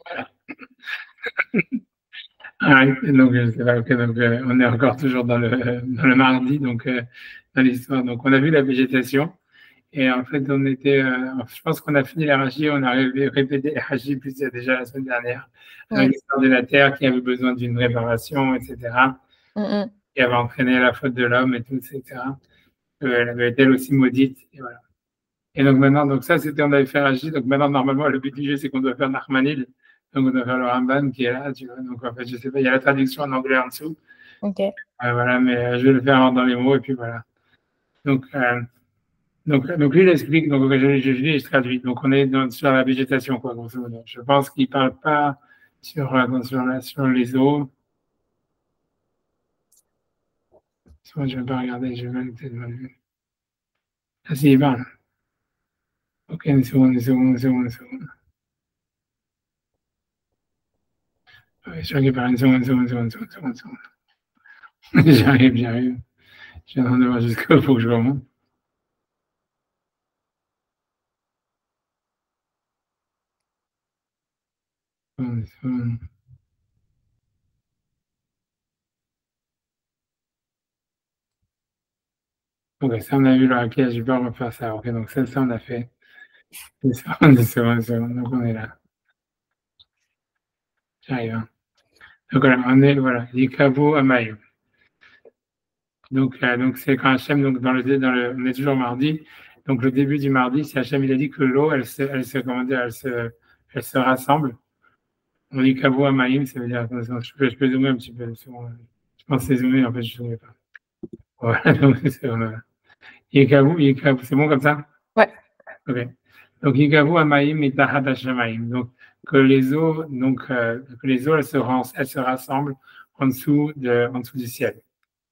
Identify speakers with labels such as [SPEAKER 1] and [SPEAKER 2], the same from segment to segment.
[SPEAKER 1] Voilà. Ah, donc, c'est vrai, ok, donc, on est encore toujours dans le mardi, donc dans l'histoire. Donc, on a vu la végétation. Et en fait, je pense qu'on a fini la Rachi, on a répété la Rachi plus déjà la semaine dernière, avec
[SPEAKER 2] Oui.
[SPEAKER 1] l'histoire de la terre qui avait besoin d'une réparation, etc.,
[SPEAKER 2] Mm,
[SPEAKER 1] qui avait entraîné la faute de l'homme et tout, etc. Elle avait été elle aussi maudite, et voilà. Et donc maintenant, donc ça, c'était, on avait fait Rachi, donc maintenant, normalement, le but du jeu, c'est qu'on doit faire Nachmanide, donc on doit faire le Ramban qui est là, tu vois. Donc en fait, je sais pas, il y a la traduction en anglais en dessous,
[SPEAKER 2] ok.
[SPEAKER 1] voilà, mais je vais le faire dans les mots, et puis voilà. Donc, donc lui, il explique, donc je lis et je traduis. Donc on est sur la végétation, quoi, grosso modo. Je pense qu'il ne parle pas sur les eaux. Soit je ne vais pas regarder, je vais même peut-être mal. Ah si, il parle. Ok, une seconde. Ouais, je crois qu'il parle une seconde. J'arrive. Je suis en train de voir jusqu'où il faut que je remonte. Une seconde. Ok, ça on a vu là, ok, je vais pas refaire ça. Ok, donc ça on a fait. Une seconde. Donc on est là. J'arrive. Hein. Donc voilà, on est, voilà, Yikabo Amayo. Donc c'est quand Hachem, donc on est toujours mardi. Donc le début du mardi, c'est Hachem, il a dit que l'eau, comment dire, elle se rassemble. On dit Kabo Amaïm, ça veut dire, attends, je peux zoomer un petit peu. Je pense que c'est zoomé, en fait, je ne zoomais pas. Voilà, donc c'est bon. Yikabu, c'est bon comme ça?
[SPEAKER 2] Ouais.
[SPEAKER 1] Ok. Donc Yikabu Amaïm et Tahat Hashemaïm. Donc que les eaux, elles se rassemblent en dessous du ciel.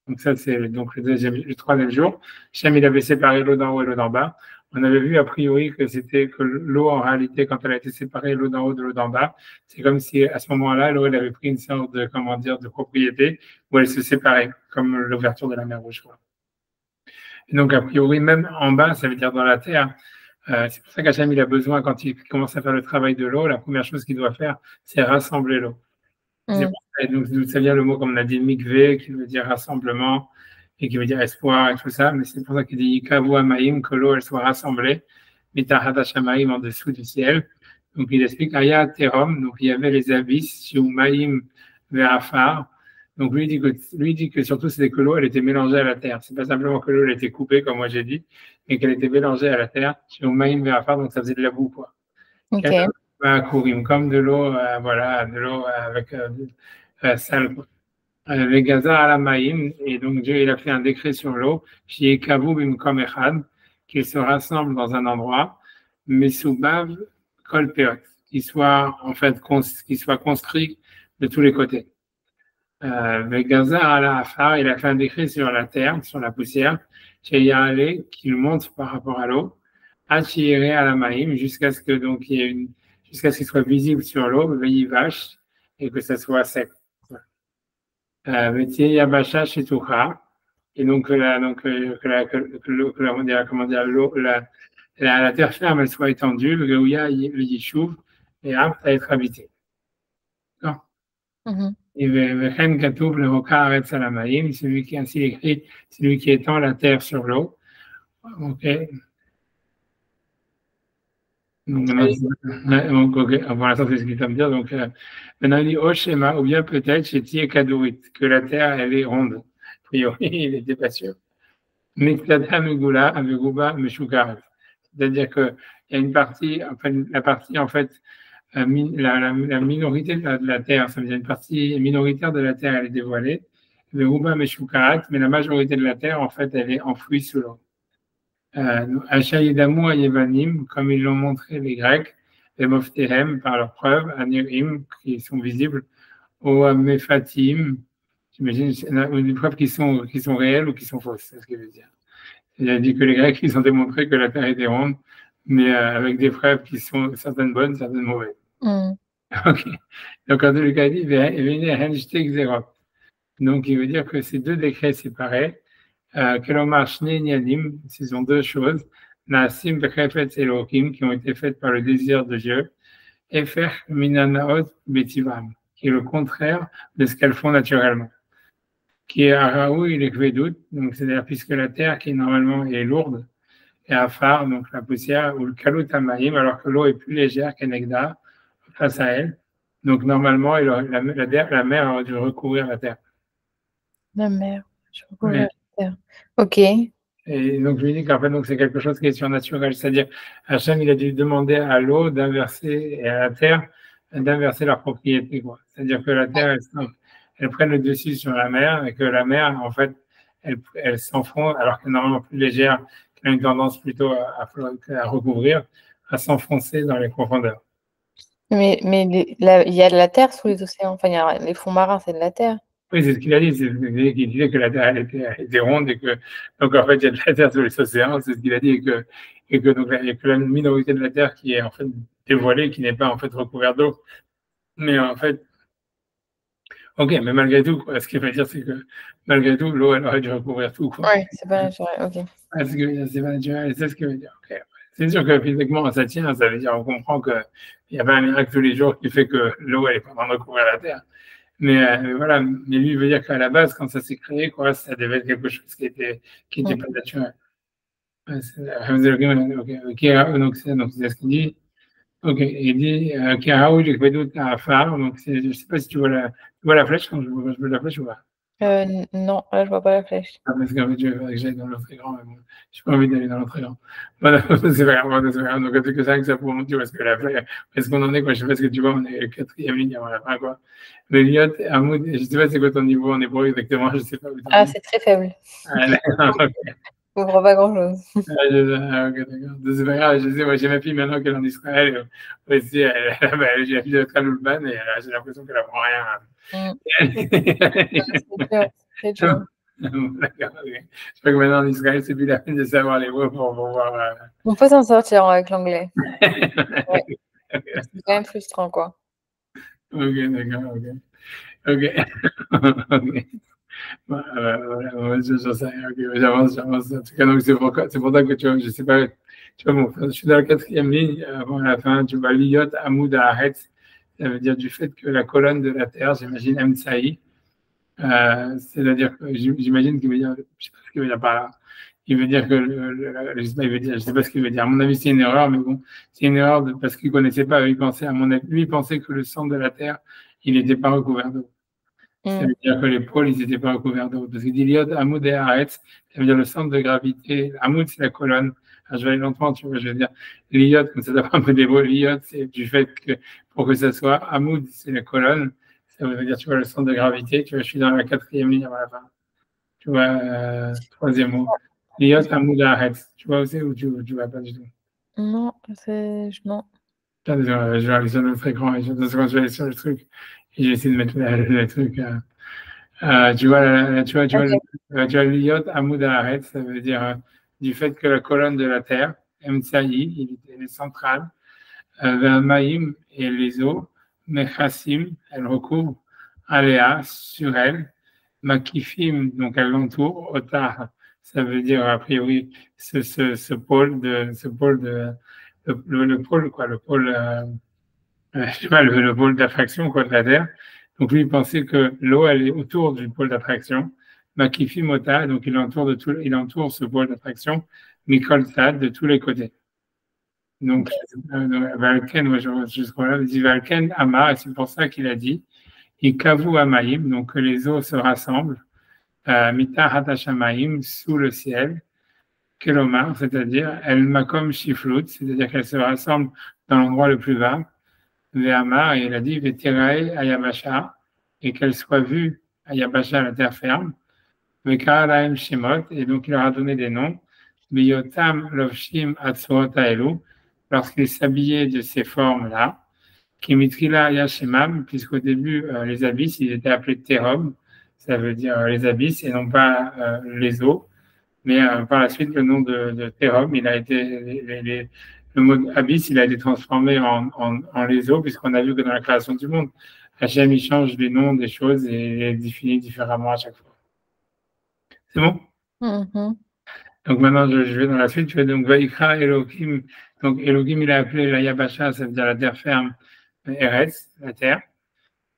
[SPEAKER 1] Donc ça, c'est donc le troisième jour. Hachem, il avait séparé l'eau d'en haut et l'eau d'en bas. On avait vu a priori que l'eau, en réalité, quand elle a été séparée, l'eau d'en haut de l'eau d'en bas, c'est comme si à ce moment-là, l'eau, elle avait pris une sorte de, comment dire, de propriété où elle se séparait, comme l'ouverture de la mer Rouge. Quoi. Et donc, a priori, même en bas, ça veut dire dans la terre, c'est pour ça qu'Hachem, il a besoin, quand il commence à faire le travail de l'eau, la première chose qu'il doit faire, c'est rassembler l'eau.
[SPEAKER 2] Mm.
[SPEAKER 1] Et donc, d'où ça vient le mot, comme on a dit, mikvé, qui veut dire rassemblement et qui veut dire espoir et tout ça. Mais c'est pour ça qu'il dit Yikavu Amaïm, que l'eau, elle soit rassemblée, Mitahat Hashamaïm, en dessous du ciel. Donc, il explique Aya Terom, donc il y avait les abysses, Shumaïm Verafar. Donc, lui dit que surtout, c'était que l'eau, elle était mélangée à la terre. C'est pas simplement que l'eau, elle était coupée, comme moi j'ai dit, mais qu'elle était mélangée à la terre. Shumaïm Verafar, donc ça faisait de la boue, quoi.
[SPEAKER 2] Ok.
[SPEAKER 1] Comme de l'eau, voilà, de l'eau avec sale. Les Gaza à la Maïm, et donc Dieu il a fait un décret sur l'eau, qui est Kavu Bimkom Echad, qu'ils se rassemblent dans un endroit, Mesubav Kol Peot, qui soit en fait qui soit construit de tous les côtés. Les Gaza à la Afar, il a fait un décret sur la terre, sur la poussière, chez Yahale, qu'il monte par rapport à l'eau, Hachiré à la Maïm, jusqu'à ce que donc il y ait jusqu'à ce qu'il soit visible sur l'eau, vache et que ça soit sec. Métier Yabasha Shitucha, et donc comment dire, l'eau, la terre ferme, elle soit étendue, le Gaouya, le Yishuv, et apte à être habité. D'accord.
[SPEAKER 2] Mhm.
[SPEAKER 1] Et Vechen Katoub, le Hoka Aretz Salamaïm, celui qui ainsi écrit, celui qui étend la terre sur l'eau. Ok. Donc, pour l'instant, c'est ce qu'il va me dire. Donc, maintenant, il dit Oshema, ou bien peut-être chez Tié Kadourit, que la terre, elle est ronde. A priori, il n'était pas sûr. C'est-à-dire qu'il y a une partie, enfin, la partie, en fait, la minorité de la Terre, ça veut dire une partie minoritaire de la Terre, elle est dévoilée. Le Ruba Meshukarat, mais la majorité de la Terre, en fait, elle est enfouie sous l'eau. Hachaïdamu Yevanim, comme ils l'ont montré les Grecs, les Moftehem, par leurs preuves, Anirim, qui sont visibles, ou Mefatim, j'imagine, des preuves qui sont réelles ou qui sont fausses, c'est ce qu'il veut dire. Il a dit que les Grecs, ils ont démontré que la Terre était ronde, mais avec des preuves qui sont certaines bonnes, certaines mauvaises.
[SPEAKER 2] Mm.
[SPEAKER 1] Ok. Donc, en tout cas, il dit, donc, il veut dire que ces deux décrets séparés, Kelomar Shnei Nianim, ce sont deux choses, Naasim Bechefetz Elohim, qui ont été faites par le désir de Dieu, Efer Minanaot Betivam, qui est le contraire de ce qu'elles font naturellement. Qui est Araou, il est Kvedut, donc c'est-à-dire puisque la terre qui normalement est lourde, et Afar, donc la poussière, ou le Kalut Amaïm, alors que l'eau est plus légère qu'Enegda face à elle. Donc normalement, la mer aurait dû recouvrir la terre.
[SPEAKER 2] La mer, je recouvre
[SPEAKER 1] Ouais.
[SPEAKER 2] la terre. Ok.
[SPEAKER 1] Et donc, je lui dis qu'en fait, donc, c'est quelque chose qui est surnaturel. C'est-à-dire, Hachem, il a dû demander à l'eau d'inverser et à la terre d'inverser leur propriété, quoi. C'est-à-dire que la terre, elle prenne le dessus sur la mer et que la mer, en fait, elle s'enfonce, alors qu'elle est normalement plus légère, qu'elle a une tendance plutôt à recouvrir, à s'enfoncer dans les profondeurs.
[SPEAKER 2] Mais il y a de la terre sous les océans. Enfin, les fonds marins, c'est de la terre.
[SPEAKER 1] Oui, c'est ce qu'il a dit. C'est qu'il disait que la Terre elle était ronde et que donc en fait il y a de la Terre sur les océans. C'est ce qu'il a dit et que donc il y a que la minorité de la Terre qui est en fait dévoilée, qui n'est pas en fait recouverte d'eau. Mais en fait, ok, mais malgré tout, quoi, ce qu'il veut dire, c'est que malgré tout, l'eau elle aurait dû recouvrir tout, quoi.
[SPEAKER 2] Ouais, c'est pas naturel. Ok.
[SPEAKER 1] C'est ce que c'est pas naturel. C'est ce que veut dire. Okay. C'est sûr que physiquement ça tient. Ça veut dire on comprend que il y a pas un miracle tous les jours qui fait que l'eau elle est pas en train de recouvrir la Terre. Mais voilà, mais lui veut dire qu'à la base, quand ça s'est créé, quoi, ça devait être quelque chose qui était pas naturel. Ouais, donc c'est ce qu'il dit. Ok, il dit Kiraou, j'ai fait d'autres à phare. Donc je sais pas si tu vois la flèche quand je veux la flèche ou pas.
[SPEAKER 2] Non, là, je vois pas la flèche.
[SPEAKER 1] Ah, parce qu'en fait, je vais que j'aille dans l'autre écran, mais bon, j'ai pas envie d'aller dans l'autre écran. Voilà, c'est pas grave, c'est pas grave. Donc, c'est que ça, que ça pour montrer parce qu'on en est, quoi. Je sais pas ce que tu vois, on est quatrième ligne avant la fin, quoi. Le Liot, Hamoud, je sais pas c'est quoi ton niveau en hébreu exactement, je sais pas.
[SPEAKER 2] Ah, c'est très faible.
[SPEAKER 1] Ah, d'accord, ok.
[SPEAKER 2] Je comprends pas grand-chose.
[SPEAKER 1] Ok, d'accord. C'est pas grave, je sais, moi, j'ai ma fille maintenant qu'elle est en Israël. Aussi, j'ai la fille de Kaloulban et j'ai l'impression qu'elle apprend rien.
[SPEAKER 2] C'est dur.
[SPEAKER 1] D'accord, ok. Je crois que maintenant en Israël, c'est plus la peine de savoir les mots pour voir.
[SPEAKER 2] On peut s'en sortir avec l'anglais. Ouais.
[SPEAKER 1] Ok,
[SPEAKER 2] C'est quand même frustrant, quoi.
[SPEAKER 1] d'accord, ok. Ok. Voilà, j'en sais rien, ok, j'avance. En tout cas, donc c'est pour ça que tu vois, je sais pas, tu vois, bon, je suis dans la quatrième ligne, avant la fin, tu vois, Liyot Hamoud Haaretz, ça veut dire du fait que la colonne de la terre, j'imagine Emtsaï, c'est-à-dire que j'imagine qu'il veut dire, je sais pas ce qu'il veut dire par là. Il veut dire que, je sais pas, je sais pas ce qu'il veut dire. À mon avis, c'est une erreur, mais bon, c'est une erreur parce qu'il connaissait pas. Il pensait, lui, il pensait que le centre de la Terre, il n'était pas recouvert d'eau. Ça veut dire que les pôles, ils n'étaient pas recouverts d'eau. Parce qu'il dit Liot, Hamoud et Haaretz, ça veut dire le centre de gravité. Hamoud, c'est la colonne. Alors, je vais aller lentement, tu vois, je vais dire Liot, comme ça doit un peu des mots. Liot, c'est du fait que, pour que ça soit, Hamoud, c'est la colonne. Ça veut dire, tu vois, le centre de gravité. Tu vois, je suis dans la quatrième ligne avant la fin. Tu vois, troisième mot. Liot, Hamoud, Haaretz. Tu vois aussi ou tu vois pas du tout?
[SPEAKER 2] Non, non.
[SPEAKER 1] Attends, je vais aller sur notre écran et je vais aller sur le truc et je vais essayer de mettre le truc. Tu vois, tu vois, Liot, Hamoud, Haaretz, ça veut dire du fait que la colonne de la terre, Emtsaï, il est central, vers Maïm et les eaux, Mechassim, elle recouvre, Aléa, sur elle, Makifim, donc elle l'entoure, Otar, ça veut dire a priori ce pôle le pôle quoi, je sais pas, le pôle d'attraction quoi de la Terre. Donc lui il pensait que l'eau elle est autour du pôle d'attraction, Makifim Otar, donc il entoure ce pôle d'attraction, Mikol Sad de tous les côtés. Donc, Valken, moi je scroll là, il dit Valken Ama, et c'est pour ça qu'il a dit Ikavu Amaïm, donc que les eaux se rassemblent, Mita Hatashamaïm, sous le ciel, Kelomar, c'est-à-dire El Makom Shiflut, c'est-à-dire qu'elles se rassemblent dans l'endroit le plus bas, Ve'amar, et il a dit Vetirae Ayabasha, et qu'elles soient vues Ayabasha, la terre ferme, Ve'karalaim Shemot, et donc il leur a donné des noms, Biyotam Lovshim Atsuot Aelu, lorsqu'ils s'habillaient de ces formes-là, Kimitrila Yashemam, puisqu'au début, les abysses, ils étaient appelés Terom, ça veut dire les abysses et non pas les eaux. Mais par la suite, le nom de Terom, il a été, le mot abysse, il a été transformé en les eaux, puisqu'on a vu que dans la création du monde, Hachem, il change les noms des choses et les définit différemment à chaque fois. C'est bon? Donc maintenant, je vais dans la suite. Je vais donc Vaikra Elohim. Donc Elohim, il a appelé la Yabasha, ça veut dire la terre ferme, Eretz, la terre.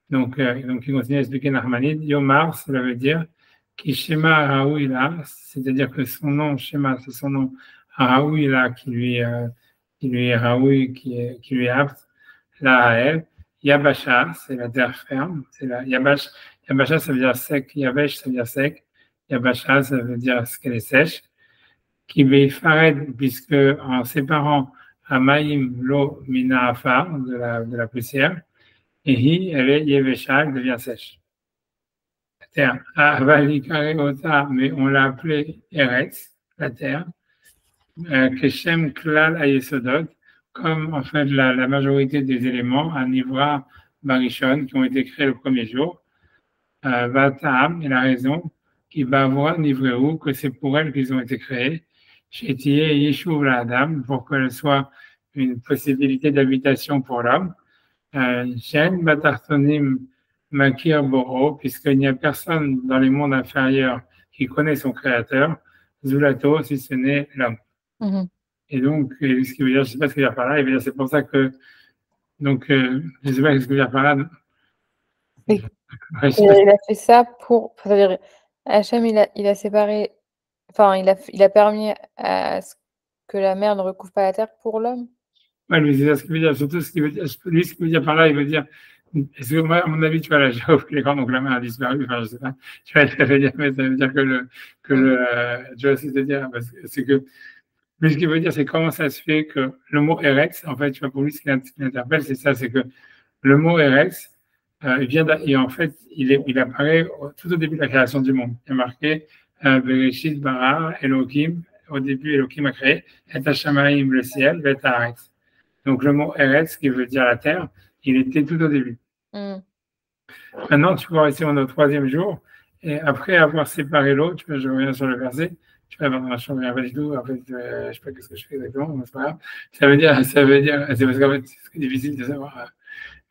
[SPEAKER 1] Donc, il continue à expliquer Narmanide. Yomar, cela veut dire qui Shema Raouila, c'est-à-dire que son nom, Shema, c'est son nom, Raouila, qui lui est Raoui, qui lui est apte, la Haël. Yabasha, c'est la terre ferme, c'est la Yabash. Yabasha, ça veut dire sec. Yabesh, ça veut dire sec. Yabasha, ça veut dire ce qu'elle est sèche. Qui Fared, puisque en séparant Amaim l'eau mina afar, de la poussière, et hi, elle est Yevesha, elle devient sèche. La terre. Avalikare mais on l'a appelée Eretz, la terre. Keshem Klal Ayesodot, comme en fait la majorité des éléments, à Nivra Barishon, qui ont été créés le premier jour. Vatam, et la raison, qui va voir Nivreu, que c'est pour elle qu'ils ont été créés. Chétié Yeshuv la Adam, pour qu'elle soit une possibilité d'habitation pour l'homme. Shen Batartonim Makir Boro, puisqu'il n'y a personne dans les mondes inférieurs qui connaît son créateur, Zulato, si ce n'est l'homme.
[SPEAKER 2] Mhm.
[SPEAKER 1] Et donc, ce qui veut dire, je ne sais pas ce qu'il veut dire par là, il veut dire, c'est pour ça que, donc, je ne sais pas ce qu'il veut dire par là.
[SPEAKER 2] Et il a fait ça pour, c'est-à-dire, Hachem, il a séparé, enfin, il a permis à ce que la mer ne recouvre pas la terre pour l'homme.
[SPEAKER 1] Oui, mais c'est ça ce qu'il veut dire, surtout ce qu'il veut dire, lui, ce qu'il veut dire par là, il veut dire, parce que moi, à mon avis, tu vois, là, j'ai ouvert l'écran, donc la mer a disparu, enfin, je sais pas, tu vois, ça veut dire que tu vois, c'est-à-dire, c'est que, mais ce qu'il veut dire, c'est comment ça se fait que le mot Eretz, en fait, tu vois, pour lui, ce qu'il interpelle, c'est ça, c'est que le mot Eretz, et en fait, il apparaît tout au début de la création du monde. Il est marqué Bereshit bara Elohim. Au début, Elohim a créé Et Hashamaim, le ciel, et Haaretz. Donc le mot Eretz, qui veut dire la terre, il était tout au début.
[SPEAKER 2] Mm.
[SPEAKER 1] Maintenant, tu vois, ici, on est au troisième jour, et après avoir séparé l'eau, tu vois, je reviens sur le verset, tu vois, je ne reviens pas du tout, en fait, je ne sais pas ce que je fais exactement, mais c'est pas grave. Ça veut dire, c'est parce qu'en fait, c'est difficile de savoir.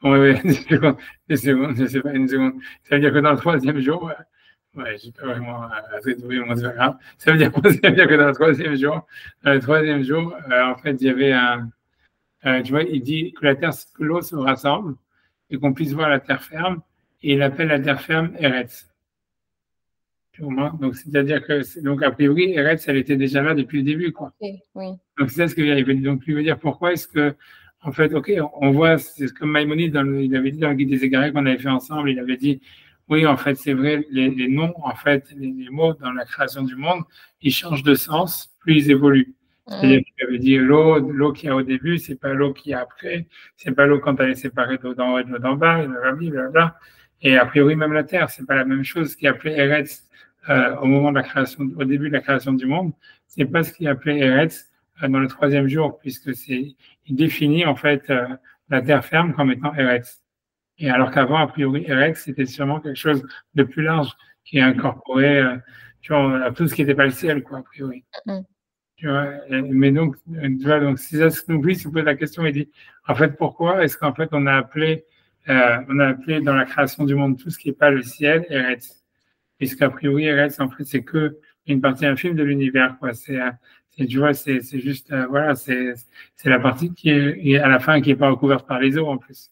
[SPEAKER 1] Oui, des secondes, je sais pas, une seconde. Ça veut dire que dans le troisième jour, ouais, j'ai pas vraiment rédoué, mais c'est pas grave. Ça veut dire que dans le troisième jour, en fait, il y avait tu vois, il dit que l'eau se rassemble et qu'on puisse voir la terre ferme, et il appelle la terre ferme Eretz. Donc, c'est-à-dire que, donc, a priori, Eretz, elle était déjà là depuis le début, quoi.
[SPEAKER 2] Okay, oui.
[SPEAKER 1] Donc, c'est ça ce que il veut dire. Donc, lui veut dire pourquoi est-ce que, en fait, ok, on voit, c'est ce que Maïmonide, il avait dit dans le guide des égarés qu'on avait fait ensemble, il avait dit, oui, en fait, c'est vrai, les noms, en fait, les mots dans la création du monde, ils changent de sens, plus ils évoluent. C'est-à-dire qu'il avait dit l'eau qu'il y a au début, c'est pas l'eau qu'il y a après, c'est pas l'eau quand elle est séparée de l'eau d'en haut et de l'eau d'en bas, blablabla. Et a priori, même la terre, c'est pas la même chose. Ce qui est appelé Eretz au moment de la création, au début de la création du monde, c'est pas ce qui est appelé Eretz dans le troisième jour, puisque il définit en fait la terre ferme comme étant Eretz. Et alors qu'avant, a priori, Eretz, c'était sûrement quelque chose de plus large qui incorporait tu vois, tout ce qui n'était pas le ciel, quoi, a priori. Tu vois, mais donc, tu vois, donc, si ça se oublie, si vous posez la question, il dit, en fait, pourquoi est-ce qu'en fait, on a appelé dans la création du monde tout ce qui n'est pas le ciel Eretz? Puisqu'a priori, Eretz, en fait, c'est que une partie infime de l'univers, quoi. Tu vois, c'est juste, voilà, c'est la partie qui est à la fin qui n'est pas recouverte par les eaux, en plus.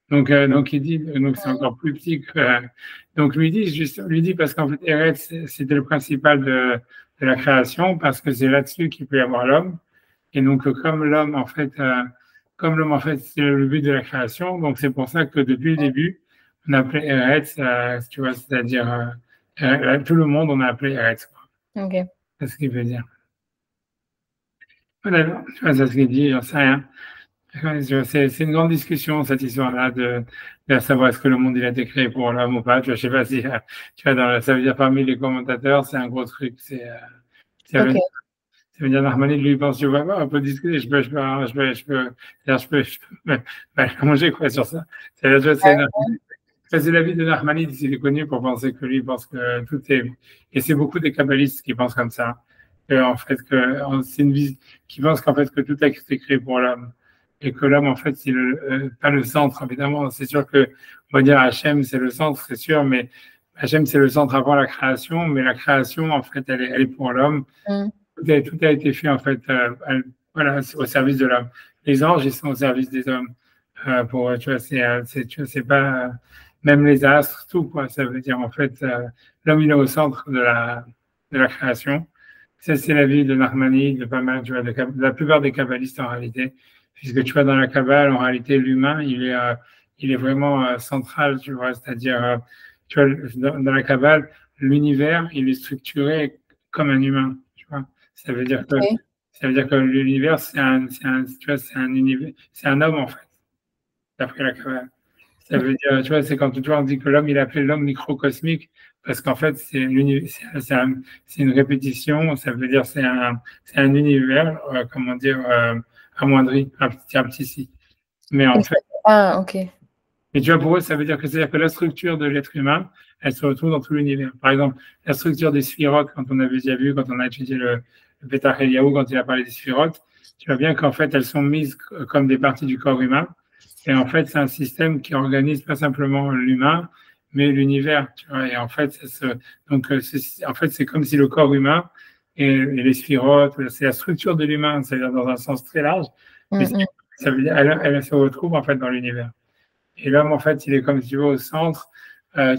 [SPEAKER 1] Donc il dit, donc c'est encore plus petit que, donc lui dit parce qu'en fait, Eretz, c'était le principal de la création, parce que c'est là-dessus qu'il peut y avoir l'homme. Et donc, comme l'homme, en fait, c'est le but de la création, donc c'est pour ça que depuis le début, on appelait Eretz, tu vois, c'est-à-dire, tout le monde, on a appelé Eretz, quoi.
[SPEAKER 2] Ok.
[SPEAKER 1] C'est ce qu'il veut dire. Voilà, tu vois, c'est ce qu'il dit, j'en sais rien. C'est une grande discussion, cette histoire-là, de savoir est-ce que le monde il a été créé pour l'homme ou pas. Tu vois, je sais pas si, tu vois, ça veut dire parmi les commentateurs, c'est un gros truc. Ça veut dire, Narmanide, lui, pense, je vois pas, on peut discuter, je peux manger quoi sur ça. C'est l'avis de Narmanide, il est connu pour penser que lui pense que tout est, et c'est beaucoup des kabbalistes qui pensent comme ça. En fait, c'est une vie qui pense qu'en fait, que tout a été créé pour l'homme. Et que l'homme, en fait, c'est pas le centre, évidemment. C'est sûr que, on va dire, Hachem, c'est le centre, c'est sûr, mais Hachem, c'est le centre avant la création, mais la création, en fait, elle est pour l'homme. Tout a été fait, en fait, voilà, au service de l'homme. Les anges, ils sont au service des hommes. pour, tu vois, c'est pas, même les astres, tout, quoi. Ça veut dire, en fait, l'homme, il est au centre de la création. Ça, c'est la vie de Narmani, de pas mal, tu vois, de la plupart des kabbalistes en réalité. Puisque tu vois, dans la Kabbale, en réalité, l'humain, il est vraiment central, tu vois. C'est-à-dire, tu vois, dans la Kabbale, l'univers, il est structuré comme un humain, tu vois. Ça veut dire que,
[SPEAKER 2] Ok.
[SPEAKER 1] ça veut dire que l'univers, tu vois, c'est un univers, c'est un homme, en fait, d'après la Kabbale. Ça veut dire, tu vois, c'est quand tu vois, on dit que l'homme, il est appelé l'homme microcosmique, parce qu'en fait, c'est une répétition, ça veut dire c'est un univers, comment dire, amoindri, un petit si. Mais en fait,
[SPEAKER 2] Ah, ok.
[SPEAKER 1] et tu vois, pour eux, ça veut dire que c'est-à-dire que la structure de l'être humain, elle se retrouve dans tout l'univers. Par exemple, la structure des sphirotes, quand on avait déjà vu, quand on a étudié le Beta Eliyahu, quand il a parlé des sphirotes, tu vois bien qu'en fait, elles sont mises comme des parties du corps humain. Et en fait, c'est un système qui organise pas simplement l'humain, mais l'univers. Tu vois. Et en fait, donc, en fait, c'est comme si le corps humain et les sphirotes, c'est la structure de l'humain, c'est-à-dire dans un sens très large, mais
[SPEAKER 2] Mm, mm.
[SPEAKER 1] ça veut dire elle se retrouve en fait dans l'univers. Et l'homme, en fait, il est comme si tu veux au centre.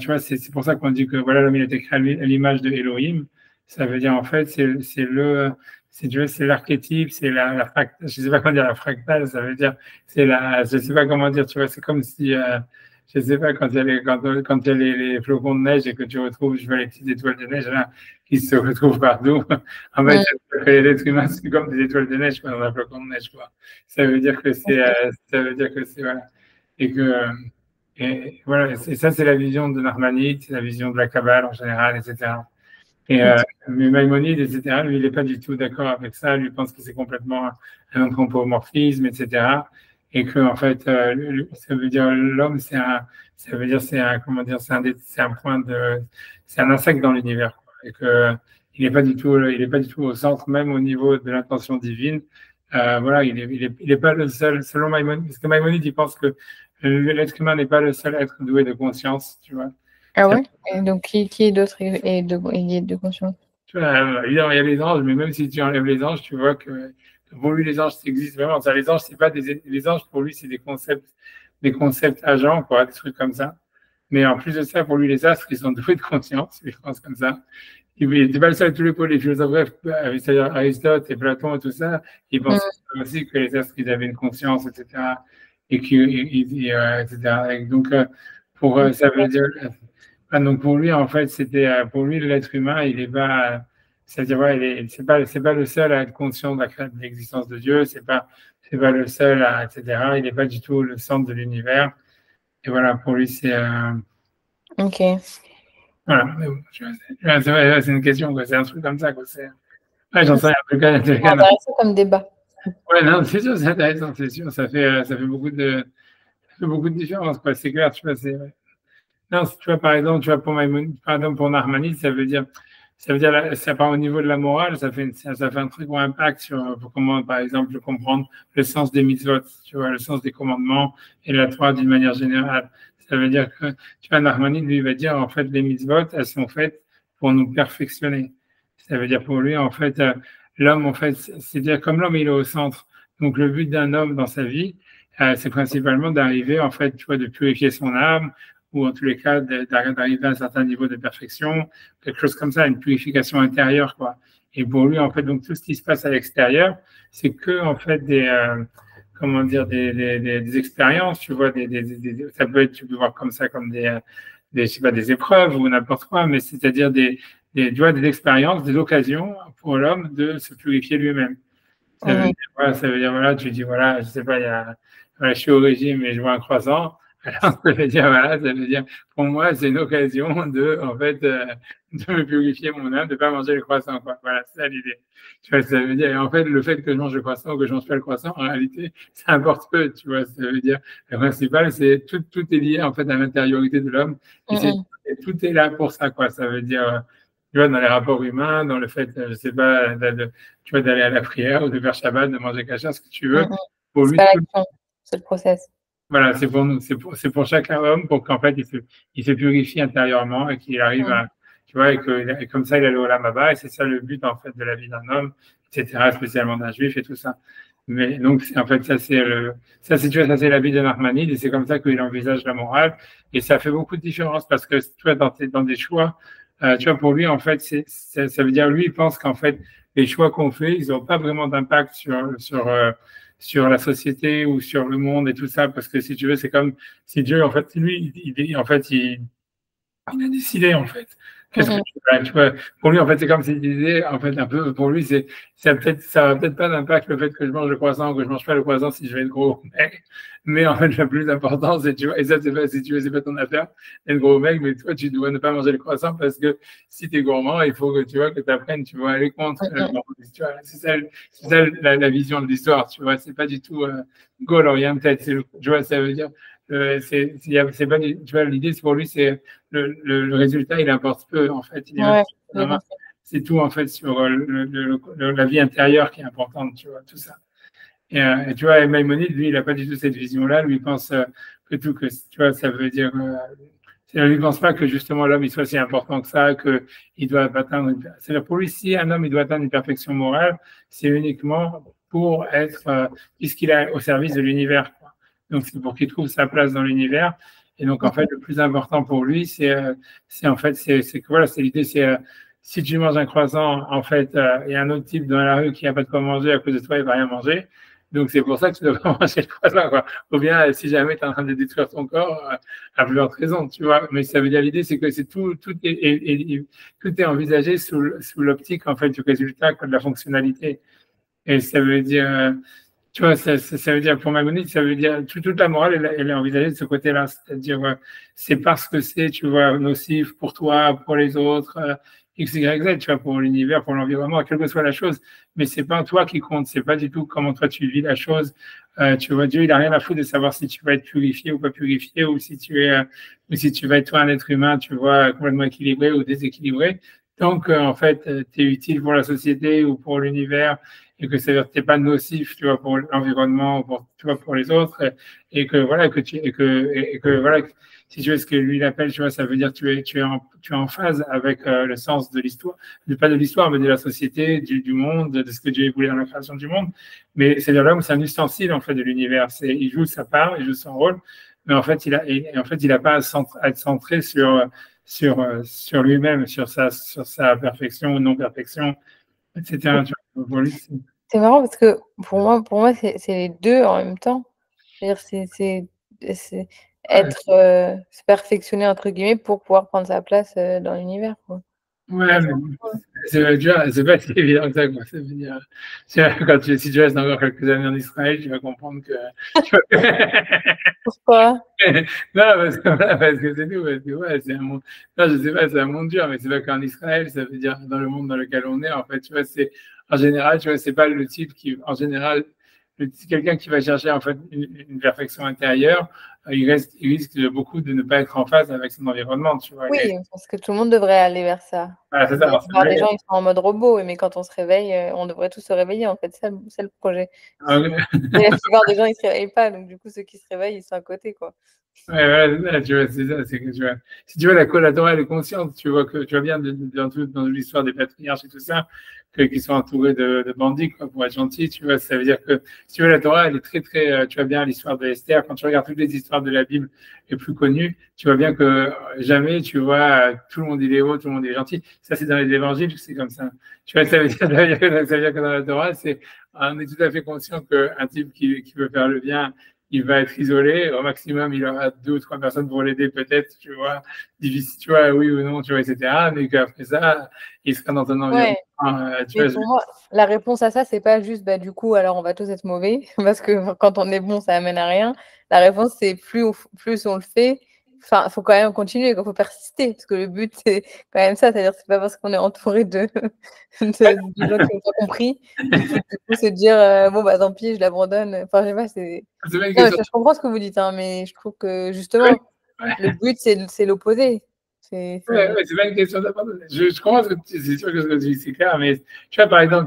[SPEAKER 1] Tu vois, c'est pour ça qu'on dit que voilà, l'homme, il a été créé à l'image de Elohim. Ça veut dire, en fait, tu vois, c'est l'archétype, c'est je sais pas comment dire, la fractale, ça veut dire, je sais pas comment dire, tu vois, c'est comme si, je sais pas, quand il y a les flocons de neige et que tu retrouves, je vois les petites étoiles de neige, là, qui se retrouvent partout. En fait,
[SPEAKER 2] Mm.
[SPEAKER 1] l'être humain, c'est comme des étoiles de neige, quoi, dans un flocon de neige, quoi. Ça veut dire que voilà et que et voilà, et ça c'est la vision de Narmanide, c'est la vision de la Kabbale en général, etc. Et
[SPEAKER 2] Ok.
[SPEAKER 1] mais Maïmonide, etc. Lui, il n'est pas du tout d'accord avec ça. Lui pense que c'est complètement un anthropomorphisme, etc. Et que en fait, ça veut dire l'homme, ça veut dire comment dire, c'est un point c'est un insecte dans l'univers, quoi. Et que il est pas du tout au centre, même au niveau de l'intention divine. Voilà, il est pas le seul, selon Maïmonide, parce que Maïmonide, il pense que l'être humain n'est pas le seul être doué de conscience, tu vois.
[SPEAKER 2] Ah ouais? Et donc, qui est d'autre est de conscience?
[SPEAKER 1] Tu vois, évidemment, il y a les anges, mais même si tu enlèves les anges, tu vois que pour lui, les anges, ça existe vraiment. Ça, les anges, c'est pas les anges, pour lui, c'est des concepts agents, quoi, des trucs comme ça. Mais en plus de ça, pour lui, les astres, ils sont doués de conscience, je pense comme ça. Il n'était pas le seul, tous les philosophes, bref, c'est-à-dire Aristote et Platon et tout ça, ils pensaient
[SPEAKER 2] Mm.
[SPEAKER 1] aussi que les astres, ils avaient une conscience, etc. Et etc. Et donc, ça veut dire, donc pour lui, en fait, pour lui, l'être humain, il est pas, c'est-à-dire, ouais, c'est pas le seul à être conscient de l'existence de Dieu, c'est pas le seul à, etc. Il n'est pas du tout le centre de l'univers. Et voilà, pour lui,
[SPEAKER 2] Ok.
[SPEAKER 1] voilà. Mais bon, c'est une question, quoi. C'est un truc comme ça, quoi. Ouais, j'en sais rien. En tout
[SPEAKER 2] C'est
[SPEAKER 1] cas, non.
[SPEAKER 2] intéressant comme débat.
[SPEAKER 1] Ouais, non, c'est sûr, c'est intéressant, c'est sûr. Ça fait ça fait beaucoup de différences, quoi. C'est clair, tu vois, ouais. Non, tu vois, par exemple, tu vois, par exemple, pour Narmani, ça veut dire, ça part au niveau de la morale, ça fait un très gros impact pour comment, par exemple, comprendre le sens des mitzvot, tu vois, le sens des commandements et la Torah d'une manière générale. Ça veut dire que, tu vois, Narmani, lui, va dire, en fait, les mitzvot, elles sont faites pour nous perfectionner. Ça veut dire pour lui, en fait, l'homme, en fait, c'est-à-dire comme l'homme, il est au centre. Donc, le but d'un homme dans sa vie, c'est principalement d'arriver, en fait, tu vois, de purifier son âme, ou en tous les cas d'arriver à un certain niveau de perfection, quelque chose comme ça, une purification intérieure, quoi. Et pour lui, en fait, donc tout ce qui se passe à l'extérieur, c'est que en fait comment dire, des expériences, tu vois, ça peut être, tu peux voir comme ça, comme je sais pas, des épreuves ou n'importe quoi, mais c'est-à-dire tu vois, des expériences, des occasions pour l'homme de se purifier lui-même.
[SPEAKER 2] Mhm.
[SPEAKER 1] Ça veut dire, voilà, tu dis, voilà, je sais pas, voilà, je suis au régime et je vois un croissant. Alors, ça veut dire, voilà, ça veut dire, pour moi, c'est une occasion en fait, de me purifier mon âme, de pas manger le croissant, quoi. Voilà, c'est ça l'idée. Tu vois, ça veut dire, et en fait, le fait que je mange le croissant ou que je mange pas le croissant, en réalité, ça importe peu, tu vois. Ça veut dire, le principal, c'est tout est lié, en fait, à l'intériorité de l'homme. Et
[SPEAKER 2] Mhm.
[SPEAKER 1] tout est là pour ça, quoi. Ça veut dire, tu vois, dans les rapports humains, dans le fait, je sais pas, tu vois, d'aller à la prière ou de faire Shabbat, de manger kasher, ce que tu veux.
[SPEAKER 2] Mhm.
[SPEAKER 1] Pour
[SPEAKER 2] C'est
[SPEAKER 1] lui,
[SPEAKER 2] pas l'action, c'est le process.
[SPEAKER 1] voilà, c'est pour nous, c'est pour chaque homme pour qu'en fait, il se purifie intérieurement et qu'il arrive
[SPEAKER 2] Mhm.
[SPEAKER 1] à, tu vois, et comme ça, il a le Olam Haba, et c'est ça le but, en fait, de la vie d'un homme, etc., spécialement d'un juif et tout ça. Mais donc, en fait, ça, tu vois, ça, c'est l'avis de Narmanide et c'est comme ça qu'il envisage la morale. Et ça fait beaucoup de différence parce que, tu vois, dans des choix, tu vois, pour lui, en fait, ça veut dire, lui, il pense qu'en fait, les choix qu'on fait, ils n'ont pas vraiment d'impact sur la société ou sur le monde et tout ça. Parce que si tu veux, c'est comme si Dieu, en fait, lui, en fait, il a décidé, en fait. Qu'est-ce que
[SPEAKER 2] Mhm.
[SPEAKER 1] tu vois, pour lui, en fait, c'est comme s'il disait, en fait, un peu, pour lui, ça va peut-être pas d'impact le fait que je mange le croissant ou que je mange pas le croissant si je vais être gros mec. Mais en fait, le plus important, c'est, tu vois, et ça, c'est pas, si tu veux, c'est pas ton affaire d'être gros mec, mais toi, tu dois ne pas manger le croissant parce que si tu es gourmand, il faut que tu vois, que tu apprennes, tu vois, aller contre.
[SPEAKER 2] Mhm.
[SPEAKER 1] Tu vois, c'est ça la vision de l'histoire, tu vois, c'est pas du tout goal oriented, tu vois, ça veut dire, c'est pas, tu vois, l'idée, pour lui, c'est le résultat, il importe peu, en fait.
[SPEAKER 2] Ouais, j'ai compris.
[SPEAKER 1] C'est tout, en fait, sur la vie intérieure qui est importante, tu vois, tout ça. Et tu vois, Maïmonide, lui, il n'a pas du tout cette vision-là. Lui, il pense que tu vois, ça veut dire. Il ne pense pas que justement l'homme il soit si important que ça, qu'il doit atteindre. C'est-à-dire pour lui, si un homme il doit atteindre une perfection morale, c'est uniquement pour être, puisqu'il est au service de l'univers. Donc c'est pour qu'il trouve sa place dans l'univers. Et donc en fait, le plus important pour lui, c'est en fait, c'est que voilà, c'est l'idée, c'est si tu manges un croissant, en fait, il y a un autre type dans la rue qui n'a pas de quoi manger à cause de toi, il va rien manger. Donc c'est pour ça que tu dois pas manger le croissant, quoi. Ou bien si jamais tu es en train de détruire ton corps, à plusieurs raisons, tu vois. Mais ça veut dire l'idée, c'est que c'est tout est envisagé sous l'optique en fait du résultat, quoi, de la fonctionnalité. Et ça veut dire, tu vois, ça veut dire pour Maïmonide, ça veut dire toute la morale, elle est envisagée de ce côté-là, c'est-à-dire c'est parce que c'est, tu vois, nocif pour toi, pour les autres. X, Y, Z, tu vois, pour l'univers, pour l'environnement, quelle que soit la chose, mais c'est pas toi qui compte, c'est pas du tout comment toi tu vis la chose. Tu vois, Dieu, il a rien à foutre de savoir si tu vas être purifié ou pas purifié, ou si tu vas être toi un être humain, tu vois, complètement équilibré ou déséquilibré. Donc, en fait, tu es utile pour la société ou pour l'univers et que ça t'es pas nocif, tu vois, pour l'environnement ou pour, tu vois, pour les autres et que voilà, que voilà, si tu veux ce que lui il appelle, tu vois, ça veut dire que tu es en phase avec le sens de l'histoire, pas de l'histoire, mais de la société, du monde, de ce que Dieu voulait dans la création du monde. Mais c'est-à-dire l'homme, c'est un ustensile en fait de l'univers. Il joue sa part, il joue son rôle, mais en fait, il a pas à être centré sur lui-même, sur sa perfection ou non-perfection, etc. Tu vois, pour lui,
[SPEAKER 2] C'est marrant parce que pour moi c'est les 2 en même temps. C'est-à-dire c'est
[SPEAKER 1] ouais,
[SPEAKER 2] être, «se perfectionner» entre guillemets pour pouvoir prendre sa place, dans l'univers, quoi.
[SPEAKER 1] ouais,
[SPEAKER 2] Ouais,
[SPEAKER 1] mais tu vois, c'est pas si évident que ça, quoi. Ça veut dire, si tu restes encore quelques années en Israël, tu vas comprendre que. Tu vois,
[SPEAKER 2] pourquoi?
[SPEAKER 1] non, parce que c'est tout, parce que ouais, c'est un monde. Non, je sais pas, c'est un monde dur, mais c'est pas qu'en Israël, ça veut dire dans le monde dans lequel on est, en fait, tu vois, en général, tu vois, c'est pas le type qui, en général, quelqu'un qui va chercher en fait une perfection intérieure, il risque de beaucoup de ne pas être en phase avec son environnement, tu vois.
[SPEAKER 2] Oui, parce que tout le monde devrait aller vers ça.
[SPEAKER 1] Voilà, c'est ça.
[SPEAKER 2] Mais la
[SPEAKER 1] Alors,
[SPEAKER 2] plupart des gens, ils sont en mode robot, mais quand on se réveille, on devrait tous se réveiller en fait, c'est le projet. Mais la plupart des gens, ils se réveillent pas, donc du coup, ceux qui se réveillent, ils sont à côté, quoi.
[SPEAKER 1] ouais, ouais, tu vois, c'est ça, c'est que tu vois, si tu vois la Torah, elle est consciente, tu vois bien dans l'histoire des patriarches et tout ça, qu'ils sont entourés de bandits, quoi, pour être gentils, tu vois, ça veut dire que, si tu vois, la Torah, elle est très, très, tu vois bien l'histoire de Esther, quand tu regardes toutes les histoires de la Bible les plus connues, tu vois bien que jamais, tu vois, tout le monde il est beau, tout le monde est gentil. Ça, c'est dans les évangiles, c'est comme ça. Tu vois, ça veut dire que dans la Torah, on est tout à fait conscient qu'un type qui veut faire le bien, il va être isolé. Au maximum, il aura 2 ou 3 personnes pour l'aider, peut-être, tu vois, difficile, tu vois, oui ou non, tu vois, etc. Mais qu'après ça, il sera dans un environnement,
[SPEAKER 2] Ouais,
[SPEAKER 1] tu
[SPEAKER 2] mais
[SPEAKER 1] vois,
[SPEAKER 2] pour moi, la réponse à ça, c'est pas juste, bah, du coup, alors on va tous être mauvais parce que quand on est bon, ça amène à rien. La réponse, c'est plus on le fait, enfin, faut quand même continuer, quoi, faut persister parce que le but, c'est quand même ça, c'est-à-dire c'est pas parce qu'on est entouré de gens qui ont pas compris qu'il faut du coup se dire, «Bon, bah, tant pis, je l'abandonne». Enfin, je sais pas, c'est
[SPEAKER 1] c'est pas une
[SPEAKER 2] non, mais
[SPEAKER 1] question.
[SPEAKER 2] je comprends ce que vous dites, hein, mais je trouve que
[SPEAKER 1] Ouais,
[SPEAKER 2] justement, le but, c'est l'opposé. C'est
[SPEAKER 1] c'est pas une question d'abandonner. Je comprends c'est sûr que ce que tu dis, c'est clair, mais tu vois, par exemple,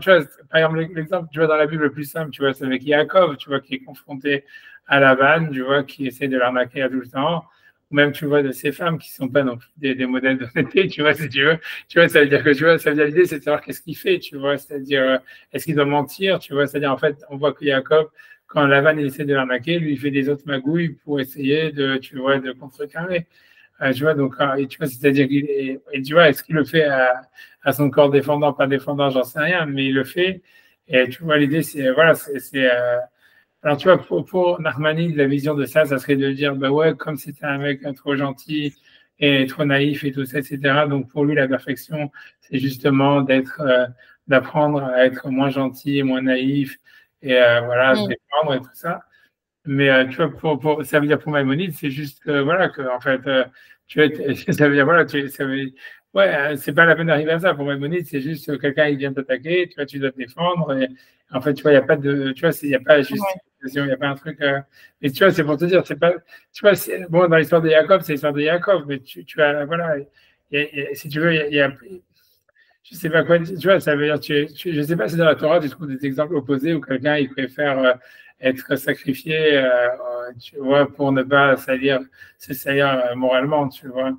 [SPEAKER 1] l'exemple, tu vois, dans la Bible le plus simple, tu vois, c'est avec Yaakov, tu vois, qui est confronté à Laban, tu vois, qui essaie de l'arnaquer à tout le temps. même, tu vois, de ces femmes qui sont pas non plus des modèles d'honnêteté, tu vois, si tu vois, ça veut dire que, tu vois, ça veut dire l'idée, c'est de savoir qu'est-ce qu'il fait, tu vois, c'est-à-dire, est-ce qu'il doit mentir, tu vois, c'est-à-dire, en fait, on voit que Jacob, quand Lavan il essaie de l'arnaquer, lui, il fait des autres magouilles pour essayer de, tu vois, de contrecarrer. Tu vois, donc, et tu vois, c'est-à-dire qu'il est, et tu vois, est-ce qu'il le fait à son corps défendant, pas défendant, j'en sais rien, mais il le fait. Et tu vois, l'idée, c'est, voilà, alors, tu vois, pour Narmani, la vision de ça serait de dire, bah ouais, comme c'était un mec trop gentil et trop naïf et tout ça, etc. Donc, pour lui, la perfection, c'est justement d'apprendre à être moins gentil et moins naïf et voilà, se défendre et tout ça. Mais tu vois, ça veut dire pour Maïmonide, c'est juste que, voilà, que, en fait, tu vois, ça veut dire, voilà, ouais, c'est pas la peine d'arriver à ça. Pour Maïmonide, c'est juste que quelqu'un, il vient t'attaquer, tu vois, tu dois te défendre. Et, en fait, tu vois, il n'y a pas de, tu vois, il n'y a pas juste, il n'y a pas un truc. Mais tu vois, c'est pour te dire, c'est pas, tu vois, bon, dans l'histoire de Jacob, c'est l'histoire de Jacob, mais tu as, voilà, si tu veux, je sais pas quoi, tu vois, ça veut dire, je sais pas si dans la Torah, tu trouves des exemples opposés où quelqu'un, il préfère être sacrifié, tu vois, pour ne pas se salir moralement, tu vois.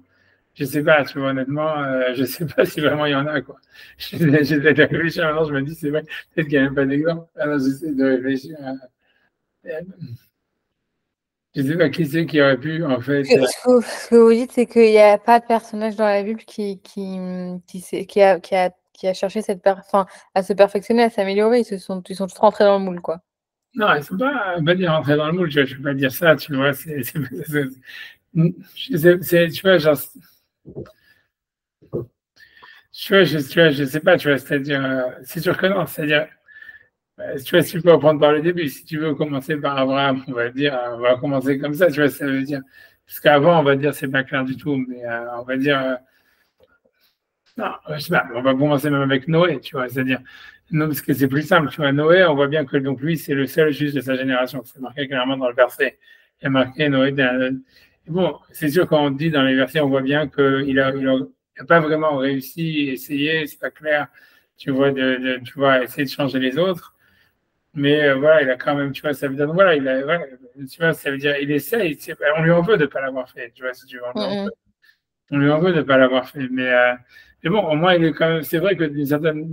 [SPEAKER 1] Je sais pas, tu vois, honnêtement, je sais pas si vraiment il y en a, quoi. J'essaie de réfléchir maintenant, je me dis, c'est vrai, peut-être qu'il n'y a même pas d'exemple. Alors, j'essaie de réfléchir je sais pas qui c'est qui aurait pu, en fait.
[SPEAKER 2] Ce que vous dites, c'est qu'il n'y a pas de personnage dans la Bible qui a cherché à se perfectionner, à s'améliorer. Ils sont tous rentrés dans le moule, quoi.
[SPEAKER 1] Non, ils sont pas dire rentrer dans le moule, je ne peux pas dire ça, tu vois, tu vois, genre, je sais pas, tu vois, c'est-à-dire, c'est sûr que non, c'est-à-dire, tu vois, si tu peux reprendre par le début, si tu veux commencer par Abraham, on va dire, on va commencer comme ça, tu vois, ça veut dire, parce qu'avant, on va dire, c'est pas clair du tout, mais on va dire, non, je sais pas, on va commencer même avec Noé, tu vois, c'est-à-dire, non, parce que c'est plus simple, tu vois, Noé, on voit bien que donc lui, c'est le seul juste de sa génération, c'est marqué clairement dans le verset, il y a marqué Noé, bon, c'est sûr, quand on dit dans les versets, on voit bien qu'il n'a pas vraiment réussi, essayé, c'est pas clair, tu vois, tu vois, essayer de changer les autres. Mais voilà, il a quand même, tu vois, ça veut dire, voilà, voilà, tu vois, ça veut dire, il essaye, on lui en veut de ne pas l'avoir fait, tu vois, si tu veux, on lui en veut de ne pas l'avoir fait. Mais bon, au moins, il est quand même, c'est vrai que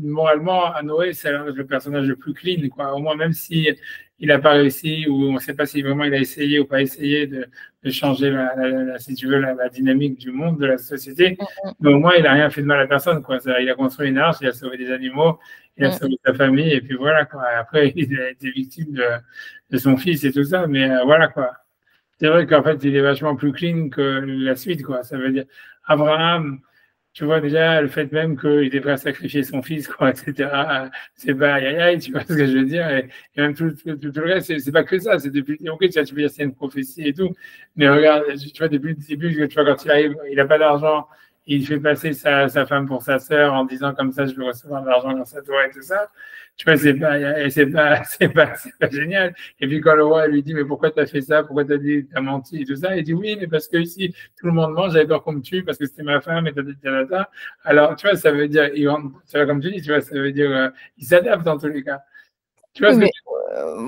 [SPEAKER 1] moralement, à Noé, c'est le personnage le plus clean, quoi. Au moins, même si il n'a pas réussi, ou on ne sait pas si vraiment il a essayé ou pas essayé de changer si tu veux, la dynamique du monde, de la société, mais au moins, il n'a rien fait de mal à personne, quoi. Il a construit une arche, il a sauvé des animaux, il a sauvé sa famille, et puis voilà, quoi. Après, il a été victime de son fils et tout ça, mais voilà, quoi. C'est vrai qu'en fait, il est vachement plus clean que la suite, quoi. Ça veut dire, Abraham, tu vois déjà le fait même qu'il est prêt à sacrifier son fils, quoi, etc. C'est pas aïe aïe aïe, tu vois ce que je veux dire. Et même tout le reste, c'est pas que ça. C'est depuis, ok, tu peux dire c'est une prophétie et tout, mais regarde, tu vois, depuis le début, tu vois, quand il arrive, il n'a pas d'argent, il fait passer sa femme pour sa sœur en disant comme ça, je veux recevoir de l'argent grâce à toi et tout ça. Tu vois, c'est pas génial. Et puis quand le roi lui dit, mais pourquoi tu as fait ça? Pourquoi tu as dit, t'as menti et tout ça? Il dit, oui, mais parce que ici, tout le monde mange, j'avais peur qu'on me tue parce que c'était ma femme et tata. Alors, tu vois, ça veut dire, comme tu dis, tu vois, ça veut dire, il s'adapte dans tous les cas. Tu vois
[SPEAKER 2] oui,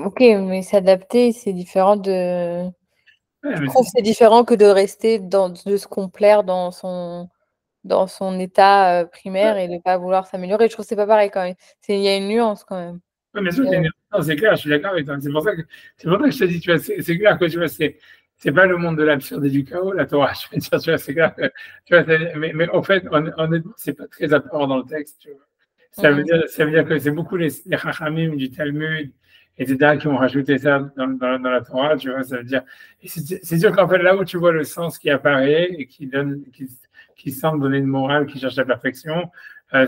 [SPEAKER 2] ok, mais s'adapter, c'est différent de.
[SPEAKER 1] Ouais,
[SPEAKER 2] je trouve que c'est différent que de rester de se complaire dans son état primaire et de ne pas vouloir s'améliorer. Je trouve que c'est pas pareil quand même. Il y a une nuance quand même.
[SPEAKER 1] Oui, bien sûr qu'il y a une c'est clair, je suis d'accord avec toi. C'est pour ça que je te dis, tu vois, c'est clair que tu vois, c'est pas le monde de l'absurde et du chaos, la Torah. Je veux dire, tu vois, c'est clair que, tu vois, mais en fait, honnêtement, c'est pas très apparent dans le texte, tu vois. Ça veut dire que c'est beaucoup les Chachamim du Talmud, etc., qui ont rajouté ça dans la Torah, tu vois, ça veut dire, et c'est sûr qu'en fait, là où tu vois le sens qui apparaît et qui semble donner une morale, qui cherche la perfection,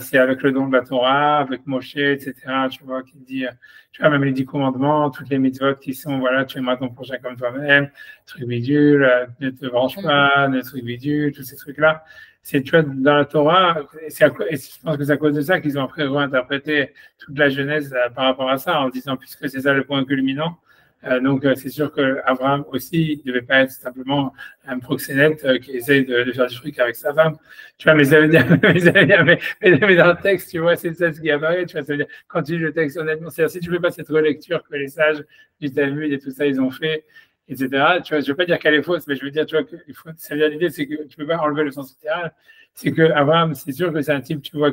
[SPEAKER 1] c'est avec le don de la Torah, avec Moshe, etc., tu vois, qui dit, tu vois, même les 10 commandements, toutes les mitzvot qui sont, voilà, tu aimeras ton prochain comme toi-même, truc bidule, ne te branche pas, ne truc bidule, tous ces trucs-là. C'est, tu vois, dans la Torah, et je pense que c'est à cause de ça qu'ils ont après réinterprété toute la Genèse par rapport à ça, en disant, puisque c'est ça le point culminant, donc, c'est sûr qu'Abraham aussi ne devait pas être simplement un proxénète qui essaye de faire du truc avec sa femme. Tu vois, mais ça veut dire, mais dans le texte, tu vois, c'est ça ce qui apparaît. Tu vois, ça veut dire, quand tu lis le texte, honnêtement, c'est-à-dire, si tu ne fais pas cette relecture que les sages du Talmud et tout ça, ils ont fait, etc. Tu vois, je veux pas dire qu'elle est fausse, mais je veux dire, tu vois, ça veut dire l'idée, c'est que tu peux pas enlever le sens littéral. C'est que Abraham, c'est sûr que c'est un type, tu vois,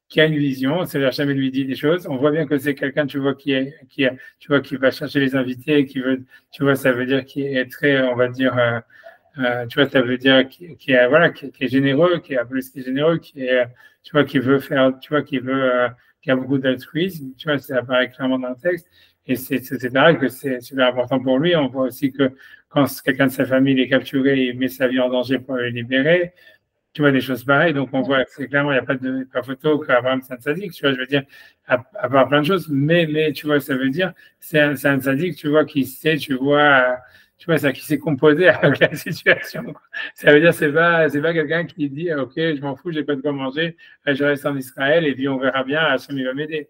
[SPEAKER 1] qui a une vision, c'est-à-dire jamais lui dit des choses. On voit bien que c'est quelqu'un, tu vois, tu vois, qui va chercher les invités, qui veut, tu vois, ça veut dire qui est très, on va dire, tu vois, ça veut dire qui est, voilà, qui est généreux, qui est plus qui est généreux, qui est, tu vois, qui veut faire, tu vois, qui a beaucoup d'altruisme, tu vois, ça apparaît clairement dans le texte. Et c'est vrai que c'est super important pour lui. On voit aussi que quand quelqu'un de sa famille est capturé, il met sa vie en danger pour le libérer. Tu vois, des choses pareilles. Donc, on voit que c'est clairement, il n'y a pas photo qu'Abraham, c'est un sadique, tu vois, je veux dire, à part plein de choses. Mais, tu vois, ça veut dire, c'est un sadique, tu vois, qui sait, tu vois, ça, qui s'est composé avec la situation, quoi. Ça veut dire, c'est pas quelqu'un qui dit, OK, je m'en fous, j'ai pas de quoi manger, je reste en Israël et puis on verra bien, Hachem, il va m'aider.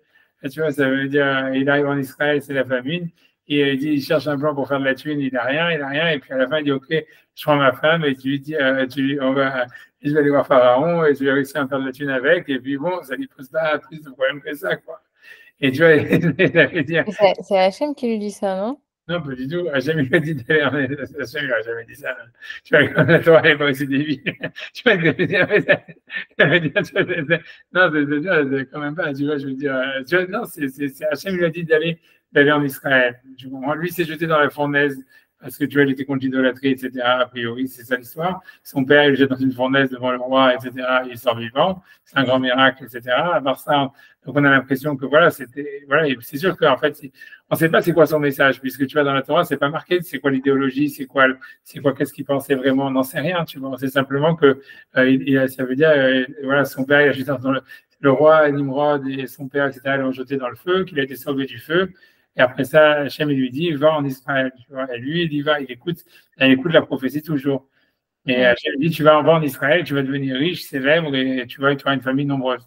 [SPEAKER 1] Tu vois, ça veut dire, il arrive en Israël, c'est la famine. Et il dit, il cherche un plan pour faire de la thune, il n'a rien, et puis à la fin, il dit, OK, je prends ma femme, et tu lui dis, je vais aller voir Pharaon, et je vais réussir à faire de la thune avec, et puis bon, ça ne lui pose pas plus de problèmes que ça, quoi. Et tu vois, il avait dit,
[SPEAKER 2] C'est Hachem qui lui dit ça, non?
[SPEAKER 1] non, pas du tout, Hachem, il a dit d'aller Hachem, il n'a jamais dit ça. Tu vois, comme la Torah n'est pas aussi débile. Tu vois, ça veut dire, non, c'est quand même pas, tu vois, je veux dire, tu vois, non, Hachem, il lui a dit d'aller en Israël. Lui, il s'est jeté dans la fournaise parce que tu vois, il était contre l'idolâtrie, etc. A priori, c'est ça l'histoire. Son père, il le jette dans une fournaise devant le roi, etc. Il sort vivant. C'est un grand miracle, etc. À part ça, donc on a l'impression que voilà, c'est sûr qu'en fait, on ne sait pas c'est quoi son message, puisque tu vois, dans la Torah, c'est pas marqué c'est quoi l'idéologie, qu'est-ce qu'il pensait vraiment, on n'en sait rien, tu vois. C'est simplement que ça veut dire, voilà, son père, il a jeté dans le roi Nimrod et son père, etc., l'ont jeté dans le feu, qu'il a été sauvé du feu. Et après ça, Hachem, il lui dit, va en Israël. Tu vois. Et lui, il y va, il écoute la prophétie toujours. Et Hachem lui dit, va en Israël, tu vas devenir riche, célèbre, et tu auras une famille nombreuse.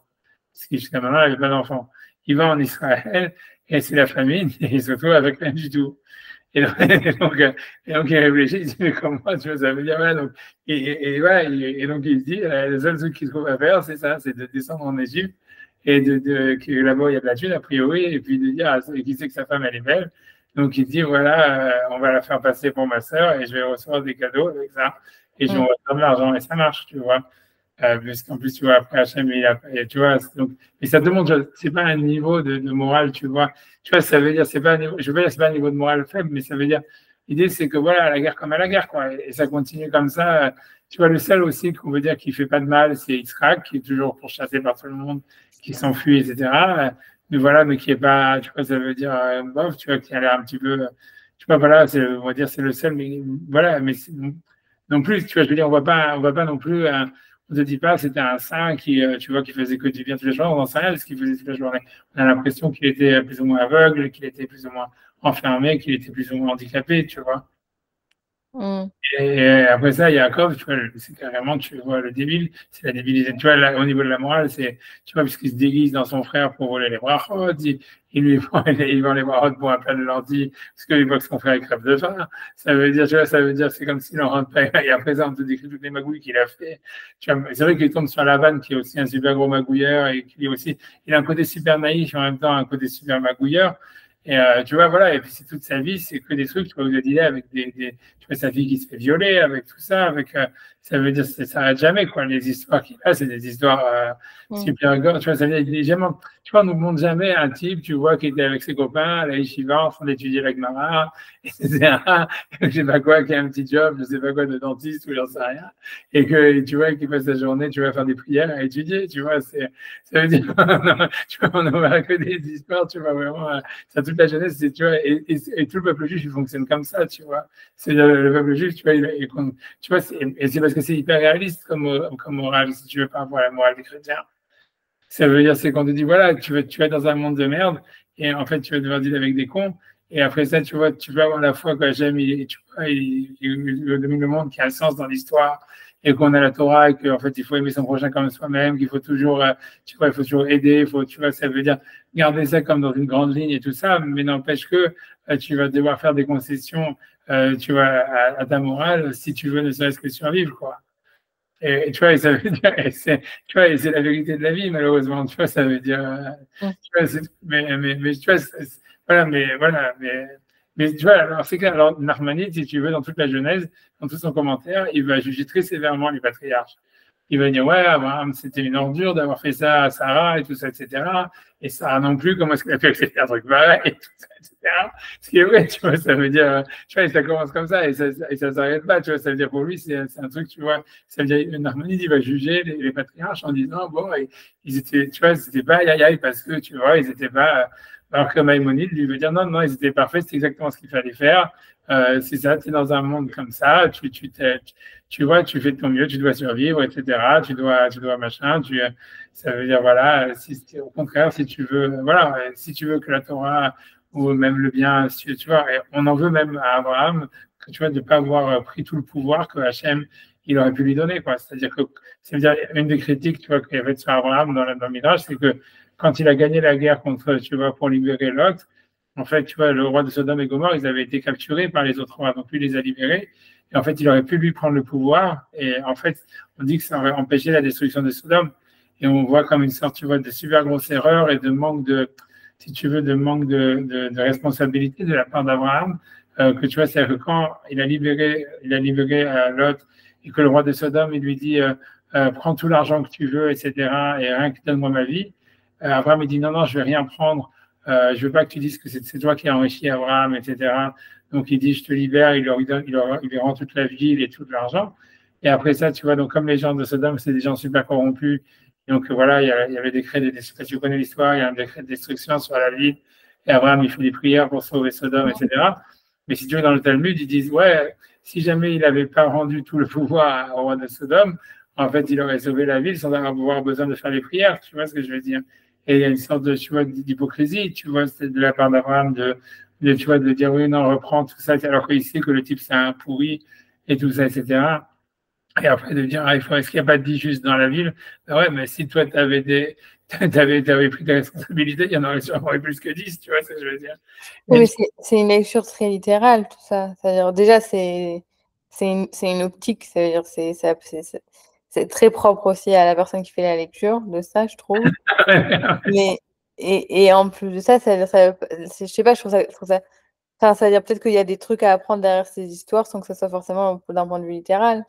[SPEAKER 1] Parce que jusqu'à maintenant, il n'avait pas d'enfant. Il va en Israël, et c'est la famine, et il se retrouve avec rien du tout. Et donc, il réfléchit, il dit, mais comment, tu vois, ça veut dire, ouais, donc, et donc il se dit, le seul truc qu'il trouve à faire, c'est ça, c'est de descendre en Égypte, et que là-bas, il y a de la thune, a priori, et puis de dire, qui sait que sa femme, elle est belle. Donc, il dit, voilà, on va la faire passer pour ma sœur, et je vais recevoir des cadeaux avec ça, et je vais recevoir de l'argent, et ça marche, tu vois. Parce qu'en plus, tu vois, après Hachem, tu vois, donc, et ça demande, c'est pas un niveau de morale, tu vois. Tu vois, ça veut dire, c'est pas un niveau, je veux dire, c'est pas un niveau de morale faible, mais ça veut dire, l'idée, c'est que voilà, la guerre comme à la guerre, quoi. Et ça continue comme ça. Tu vois, le seul aussi qu'on veut dire qui fait pas de mal, c'est Yitzhak, qui est toujours pourchassé par tout le monde, qui s'enfuit, etc. Mais voilà, mais qui est pas, tu vois, ça veut dire, bof, tu vois, qui a l'air un petit peu, tu vois, voilà, on va dire, c'est le seul, mais voilà, mais non plus, tu vois, je veux dire, on voit pas non plus, on ne te dit pas c'était un saint qui, tu vois, qui faisait que du bien tous les jours, on n'en sait rien de ce qu'il faisait toute la journée. On a l'impression qu'il était plus ou moins aveugle, qu'il était plus ou moins enfermé, qu'il était plus ou moins handicapé, tu vois. Et après ça, Yaakov, tu vois, c'est carrément, tu vois, le débile, c'est la débilité. Tu vois, là, au niveau de la morale, tu vois, puisqu'il se déguise dans son frère pour voler les brachot, il lui vend les brachot pour un plat de lentilles, parce qu'il voit que son frère crève de faim. Ça veut dire, tu vois, c'est comme s'il en rentre pas. Et après ça, on te décrit toutes les magouilles qu'il a fait. Tu vois, c'est vrai qu'il tombe sur Lavan, qui est aussi un super gros magouilleur, et qui est aussi, il a un côté super naïf, et en même temps, un côté super magouilleur. Et tu vois, voilà, et puis c'est toute sa vie, c'est que des trucs, tu vois, vous avez dit avec tu vois, sa fille qui se fait violer, avec tout ça, ça veut dire, ça s'arrête jamais, quoi. Les histoires qu'il a, c'est des histoires super gore, tu vois, ça veut dire, jamais, tu vois, on nous montre jamais un type, tu vois, qui était avec ses copains à la yeshiva en train d'étudier la Gemara, etc., je sais pas quoi, qui a un petit job, je sais pas quoi, de dentiste ou j'en sais rien, et que, tu vois, qui passe la journée, tu vas faire des prières à étudier, tu vois, ça veut dire, tu vois, on n'a que des histoires, tu vois, vraiment, ça toute la jeunesse, tu vois, et tout le peuple juif, il fonctionne comme ça, tu vois. C'est le peuple juif, tu vois, tu vois, et c'est parce que c'est hyper réaliste comme morale, si tu veux, par rapport à la morale des chrétiens. Ça veut dire, c'est quand tu dis, voilà, tu vas être dans un monde de merde, et en fait, tu vas devoir dealer avec des cons, et après ça, tu vois, tu vas avoir la foi que j'aime, tu vois, il domine le monde, qui a un sens dans l'histoire, et qu'on a la Torah, et qu'en fait, il faut aimer son prochain comme soi-même, qu'il faut toujours, tu vois, il faut toujours aider, tu vois, ça veut dire garder ça comme dans une grande ligne et tout ça, mais n'empêche que tu vas devoir faire des concessions, tu vois, à ta morale, si tu veux ne serait-ce que survivre, quoi. Et tu vois, et ça veut dire, tu vois, et c'est la vérité de la vie, malheureusement, tu vois, ça veut dire, tu vois, mais tu vois, voilà, mais Mais tu vois, alors c'est clair, alors Nachmanides, si tu veux, dans toute la Genèse, dans tout son commentaire, il va juger très sévèrement les patriarches. Il va dire, ouais, Abraham, c'était une ordure d'avoir fait ça à Sarah et tout ça, etc. Et Sarah non plus, comment est-ce qu'elle a pu accepter un truc pareil et tout ça, etc. Ce qui est vrai, tu vois, ça veut dire, tu vois, et ça commence comme ça et ça s'arrête pas, tu vois, ça veut dire pour lui, c'est un truc, tu vois, ça veut dire, Nachmanides, il va juger les patriarches en disant, bon, ils étaient, tu vois, c'était pas aïe aïe parce que, tu vois, ils étaient pas, alors que Maïmonide lui veut dire, non, non, ils étaient parfaits, c'est exactement ce qu'il fallait faire. C'est ça, tu es dans un monde comme ça, tu vois, tu fais de ton mieux, tu dois survivre, etc. Tu dois machin, ça veut dire, voilà, si, au contraire, si tu veux, voilà, si tu veux que la Torah ou même le bien, tu vois, et on en veut même à Abraham, que tu vois, de ne pas avoir pris tout le pouvoir que Hachem, il aurait pu lui donner, quoi. C'est-à-dire que, c'est-à-dire, une des critiques, tu vois, qu'il y avait sur Abraham dans le Midrash, c'est que quand il a gagné la guerre contre, tu vois, pour libérer Lot, en fait, tu vois, le roi de Sodome et Gomorre, ils avaient été capturés par les autres rois, donc lui les a libérés. Et en fait, il aurait pu lui prendre le pouvoir. Et en fait, on dit que ça aurait empêché la destruction de Sodome. Et on voit comme une sorte, tu vois, de super grosse erreur et de manque de, si tu veux, de manque de responsabilité de la part d'Abraham. Que tu vois, c'est-à-dire que quand il a libéré Lot et que le roi de Sodome, il lui dit, prends tout l'argent que tu veux, etc. Et rien que donne-moi ma vie. Abraham, il dit, non, non, je vais rien prendre. Je veux pas que tu dises que c'est toi qui as enrichi Abraham, etc. Donc il dit, je te libère, il lui rend toute la ville et tout l'argent. Et après ça, tu vois, donc comme les gens de Sodome, c'est des gens super corrompus. Et donc voilà, il y avait des décrets de destruction. Tu connais l'histoire, il y a un décret de destruction sur la ville. Et Abraham, il fait des prières pour sauver Sodome, etc. Mais si tu veux, dans le Talmud, ils disent, ouais, si jamais il n'avait pas rendu tout le pouvoir au roi de Sodome, en fait, il aurait sauvé la ville sans avoir besoin de faire les prières. Tu vois ce que je veux dire? Et il y a une sorte de, tu vois, d'hypocrisie, tu vois, de la part d'Abraham tu vois, de dire oui, non, reprends tout ça, alors qu'il sait que le type, c'est un pourri et tout ça, etc. Et après, de dire, ah, est-ce qu'il n'y a pas de vie juste dans la ville? Ben ouais, mais si toi, t'avais pris tes responsabilités, il y en aurait sûrement eu plus que 10, tu vois ce que je veux dire?
[SPEAKER 2] Oui,
[SPEAKER 1] Mais,
[SPEAKER 2] mais c'est une lecture très littérale, tout ça. C'est-à-dire, déjà, c'est une optique, c'est-à-dire, c'est très propre aussi à la personne qui fait la lecture de ça, je trouve. Mais, et en plus de ça, je sais pas, je trouve ça, enfin, ça veut dire peut-être qu'il y a des trucs à apprendre derrière ces histoires sans que ça soit forcément d'un point de vue littéral.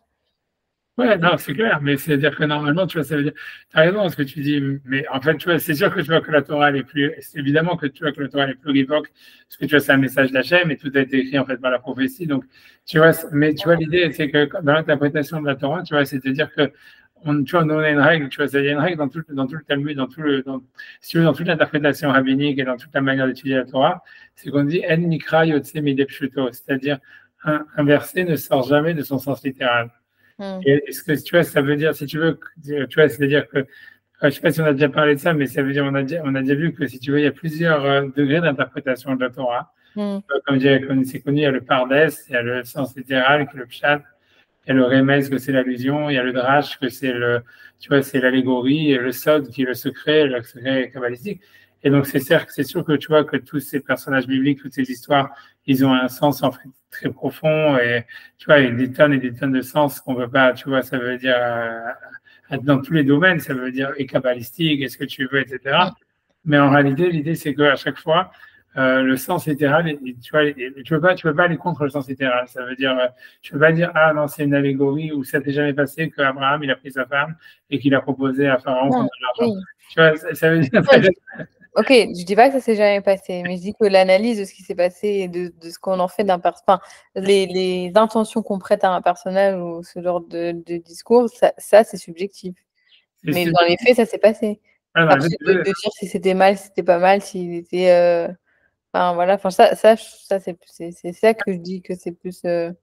[SPEAKER 1] ouais, non, c'est clair, mais c'est-à-dire que normalement, tu vois, ça veut dire, tu as raison ce que tu dis, mais en fait, tu vois, c'est sûr que tu vois que la Torah elle est plus, c'est évidemment que tu vois que la Torah elle est plurivoque, parce que tu vois, c'est un message d'Hachem et tout a été écrit en fait par la prophétie, donc, tu vois, mais tu vois, l'idée, c'est que dans l'interprétation de la Torah, tu vois, c'est de dire que, tu vois, on a une règle, tu vois, il y a une règle dans tout le Talmud, si tu veux, dans toute l'interprétation rabbinique et dans toute la manière d'étudier la Torah, c'est qu'on dit, En Nikra Yotse Midei Pshuto, c'est-à-dire, un verset ne sort jamais de son sens littéral. Est-ce que tu vois, ça veut dire, si tu veux, tu vois, c'est-à-dire que, je ne sais pas si on a déjà parlé de ça, mais ça veut dire, on a déjà vu que si tu veux, il y a plusieurs degrés d'interprétation de la Torah. Comme c'est connu, il y a le Pardes, il y a le sens littéral, qui est le Pshat, il y a le Remez, que c'est l'allusion, il y a le Drash, que c'est tu vois, c'est l'allégorie, et le Sod, qui est le secret kabbalistique. Et donc, c'est sûr que tu vois que tous ces personnages bibliques, toutes ces histoires, ils ont un sens en fait très profond et tu vois, il y a des tonnes et des tonnes de sens qu'on ne peut pas, tu vois, ça veut dire dans tous les domaines, ça veut dire et kabbalistique, est-ce que tu veux, etc. Mais en réalité, l'idée, c'est qu'à chaque fois, le sens littéral, tu peux pas aller contre le sens littéral. Ça veut dire, tu peux pas dire, ah non, c'est une allégorie ou ça t'est jamais passé qu'Abraham, il a pris sa femme et qu'il a proposé à Pharaon
[SPEAKER 2] Non,
[SPEAKER 1] contre l'argent.
[SPEAKER 2] oui.
[SPEAKER 1] Tu vois, ça veut dire,
[SPEAKER 2] Ouais, ok, je dis pas que ça s'est jamais passé, mais je dis que l'analyse de ce qui s'est passé et de ce qu'on en fait d'un personnage, enfin, les intentions qu'on prête à un personnage ou ce genre de discours, ça c'est subjectif. Mais dans les faits, ça s'est passé.
[SPEAKER 1] ah, non,
[SPEAKER 2] Après, de dire si c'était mal, si c'était pas mal, s'il était, enfin voilà, enfin c'est ça que je dis que c'est plus
[SPEAKER 1] non,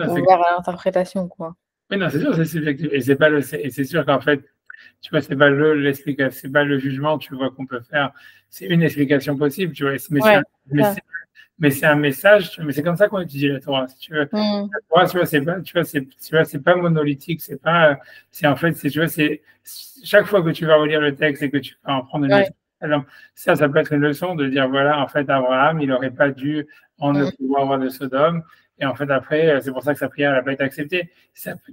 [SPEAKER 2] ouvert à l'interprétation, quoi.
[SPEAKER 1] oui, non, c'est sûr, c'est subjectif. Et c'est pas et c'est sûr qu'en fait, tu vois, c'est pas l'explication, c'est pas le jugement, tu vois, qu'on peut faire. C'est une explication possible, tu vois.
[SPEAKER 2] Ouais, ça.
[SPEAKER 1] Mais c'est un message, mais c'est comme ça qu'on étudie la Torah, si tu veux. La Torah, tu vois, c'est pas, c'est pas monolithique, c'est en fait, tu vois, c'est, chaque fois que tu vas relire le texte et que tu vas en prendre une
[SPEAKER 2] Ouais.
[SPEAKER 1] leçon, alors, ça peut être une leçon de dire, voilà, en fait, Abraham, il n'aurait pas dû rendre le pouvoir au roi de Sodome. Et en fait, après, c'est pour ça que sa prière n'a pas été acceptée.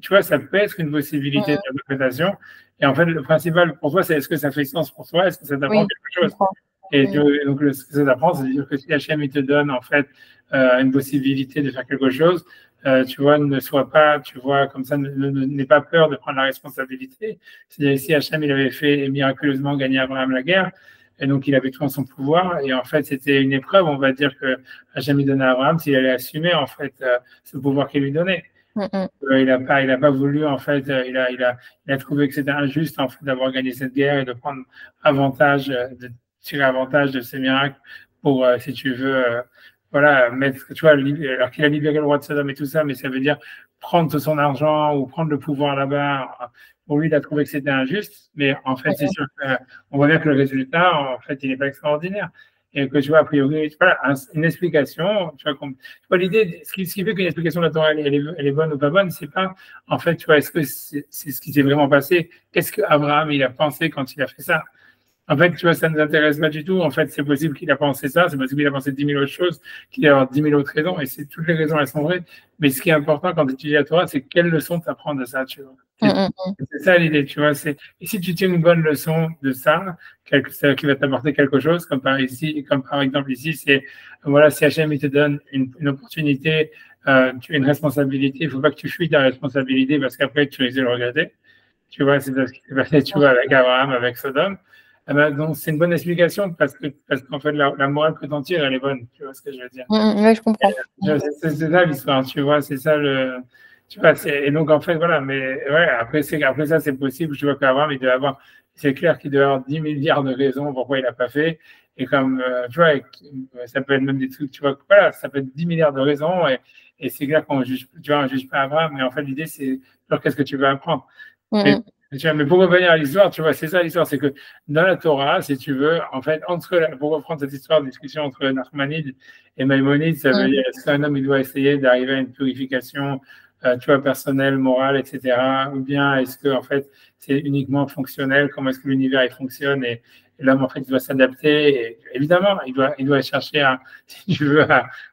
[SPEAKER 1] Tu vois, ça peut être une possibilité d'interprétation. Et en fait, le principal pour toi, c'est est-ce que ça fait sens pour toi? Est-ce que ça t'apprend
[SPEAKER 2] Oui,
[SPEAKER 1] quelque
[SPEAKER 2] je
[SPEAKER 1] chose?
[SPEAKER 2] comprends.
[SPEAKER 1] Et donc, ce que ça t'apprend, c'est de dire que si Hachem il te donne en fait une possibilité de faire quelque chose, tu vois, ne sois pas, tu vois, comme ça, n'aie pas peur de prendre la responsabilité. C'est-à-dire si Hachem il avait fait miraculeusement gagner Abraham la guerre, et donc il avait tout en son pouvoir, et en fait c'était une épreuve, on va dire que Hachem il donnait à Abraham s'il allait assumer en fait ce pouvoir qu'il lui donnait. Il a pas voulu, en fait, il a trouvé que c'était injuste, en fait, d'avoir gagné cette guerre et de prendre avantage, de tirer avantage de ce miracle pour, si tu veux, voilà, mettre, tu vois, alors qu'il a libéré le roi de Sodome et tout ça, mais ça veut dire prendre tout son argent ou prendre le pouvoir là-bas. Pour lui, il a trouvé que c'était injuste, mais en fait, c'est sûr qu'on voit bien que le résultat, en fait, il n'est pas extraordinaire. Et que tu vois, a priori, voilà, une explication, tu vois, l'idée, ce qui fait qu'une explication de la Torah, elle est bonne ou pas bonne, c'est pas, en fait, tu vois, est-ce que c'est ce qui s'est vraiment passé? Qu'est-ce qu'Abraham, il a pensé quand il a fait ça? En fait, tu vois, ça ne nous intéresse pas du tout. En fait, c'est possible qu'il a pensé ça, c'est possible qu'il a pensé 10 000 autres choses, qu'il a 10 000 autres raisons, et c'est toutes les raisons, elles sont vraies. Mais ce qui est important quand tu étudies la Torah, c'est quelle leçon tu apprends de ça, tu vois. C'est ça l'idée, tu vois. Et si tu tiens une bonne leçon de ça, qui va t'apporter quelque chose, comme par exemple ici, c'est, voilà, si Hachem il te donne une opportunité, tu as une responsabilité, il ne faut pas que tu fuis ta responsabilité parce qu'après tu risques de le regretter. Tu vois, c'est ce qui s'est passé, tu vois, avec Abraham, avec Sodome. Eh ben, donc, c'est une bonne explication parce qu'en fait, la morale que t'en tires, elle est bonne. Tu vois ce que je veux dire?
[SPEAKER 2] Oui, je comprends.
[SPEAKER 1] C'est ça l'histoire, tu vois, c'est ça tu vois, et donc, en fait, voilà, mais ouais, après ça, c'est possible. Je vois qu'Abraham, c'est clair qu'il devait avoir 10 milliards de raisons pourquoi il n'a pas fait. Et comme, tu vois, ça peut être même des trucs, tu vois, voilà, ça peut être 10 milliards de raisons. Et c'est clair qu'on juge, tu vois, on juge pas Abraham, mais en fait, l'idée, c'est, qu'est-ce que tu veux apprendre? Mais pour revenir à l'histoire, tu vois, c'est ça l'histoire, c'est que dans la Torah, si tu veux, en fait, pour reprendre cette histoire de discussion entre Nachmanide et Maïmonide, ça veut dire est-ce qu'un homme il doit essayer d'arriver à une purification, tu vois, personnelle, morale, etc. Ou bien est-ce que en fait c'est uniquement fonctionnel, comment est-ce que l'univers il fonctionne et l'homme en fait il doit s'adapter. Évidemment, il doit chercher si tu veux,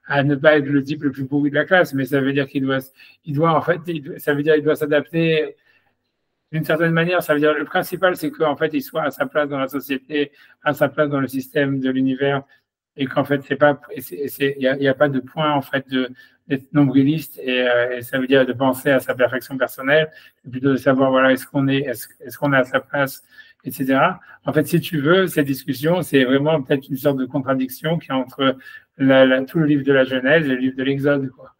[SPEAKER 1] à ne pas être le type le plus pourri de la classe, mais ça veut dire ça veut dire qu'il doit s'adapter. D'une certaine manière, ça veut dire le principal, c'est qu'en fait, il soit à sa place dans la société, à sa place dans le système de l'univers, et qu'en fait, il n'y a pas de point en fait d'être nombriliste, et ça veut dire de penser à sa perfection personnelle, et plutôt de savoir voilà est-ce qu'on est à sa place, etc. En fait, si tu veux, cette discussion, c'est vraiment peut-être une sorte de contradiction qui est entre tout le livre de la Genèse et le livre de l'Exode, quoi.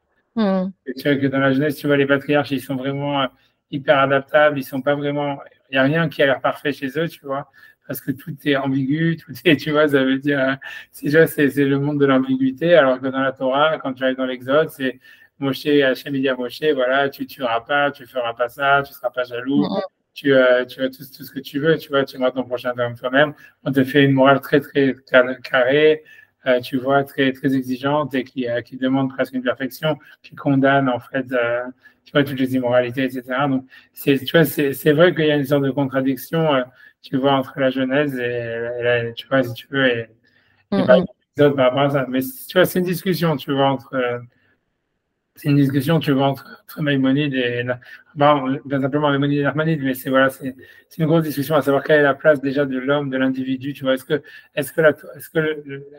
[SPEAKER 1] Et tu vois que dans la Genèse, tu vois, les patriarches, ils sont vraiment hyper adaptables, ils sont pas vraiment, il n'y a rien qui a l'air parfait chez eux, tu vois, parce que tout est ambigu, tu vois, ça veut dire, c'est le monde de l'ambiguïté, alors que dans la Torah, quand tu arrives dans l'Exode, c'est Moshe, Hachem, il dit à Moshe, voilà, tu tueras pas, tu feras pas ça, tu seras pas jaloux, tu as tout ce que tu veux, tu vois, tu aimeras ton prochain comme toi-même. On te fait une morale très, très carrée, tu vois, très, très exigeante et qui demande presque une perfection, qui condamne, en fait, tu vois, toutes les immoralités, etc. Donc, tu vois, c'est vrai qu'il y a une sorte de contradiction, tu vois, entre la Genèse tu vois, si tu veux, et par rapport à ça. Mais tu vois, c'est une discussion, tu vois, c'est une discussion, tu vois, entre Maïmonide et, bon, pas simplement Maïmonide et Nachmanide, mais voilà, c'est une grosse discussion à savoir quelle est la place déjà de l'homme, de l'individu, tu vois, est-ce que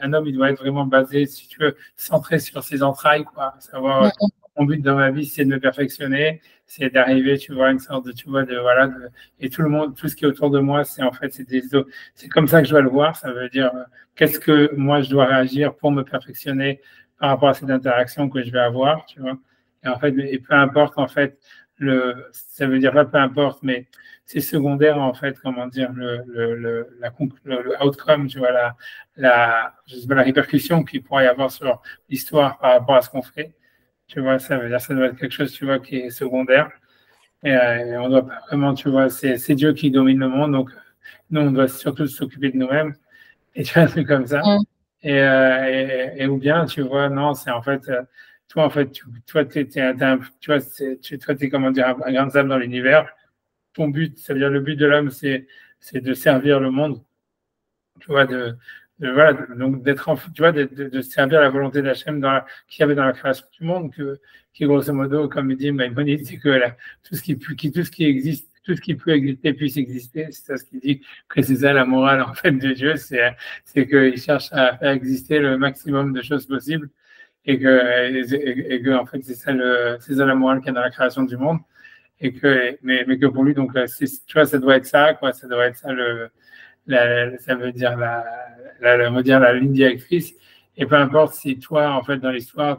[SPEAKER 1] un homme, il doit être vraiment basé, si tu veux, centré sur ses entrailles, quoi, savoir, mon but dans ma vie, c'est de me perfectionner, c'est d'arriver, tu vois, une sorte de, tu vois, voilà, et tout le monde, tout ce qui est autour de moi, c'est en fait, c'est comme ça que je dois le voir, ça veut dire, qu'est-ce que moi je dois réagir pour me perfectionner par rapport à cette interaction que je vais avoir, tu vois. Et en fait, et peu importe, en fait, ça veut dire pas peu importe, mais c'est secondaire, en fait, comment dire, le outcome, tu vois, je sais pas, la répercussion qu'il pourrait y avoir sur l'histoire par rapport à ce qu'on fait. Tu vois, ça veut dire, ça doit être quelque chose, tu vois, qui est secondaire. Et on doit pas vraiment, tu vois, c'est Dieu qui domine le monde, donc nous, on doit surtout s'occuper de nous-mêmes. Et tu vois, un truc comme ça. Et ou bien, tu vois, non, c'est en fait, toi, en fait, toi, tu vois, t'es, comment dire, un grain de sable dans l'univers. Ton but, ça veut dire le but de l'homme, c'est de servir le monde, tu vois, voilà, donc tu vois, de servir la volonté d'Hachem qu'il y avait dans la création du monde, qui grosso modo, comme il dit Maïmonide, c'est que tout ce qui existe, tout ce qui peut exister puisse exister. C'est ça ce qu'il dit, que c'est ça la morale en fait de Dieu, c'est qu'il cherche à faire exister le maximum de choses possibles et que en fait c'est ça la morale qu'il y a dans la création du monde mais que pour lui donc tu vois ça doit être ça quoi, ça doit être ça ça veut dire on va dire la ligne directrice. Et peu importe si toi, en fait, dans l'histoire,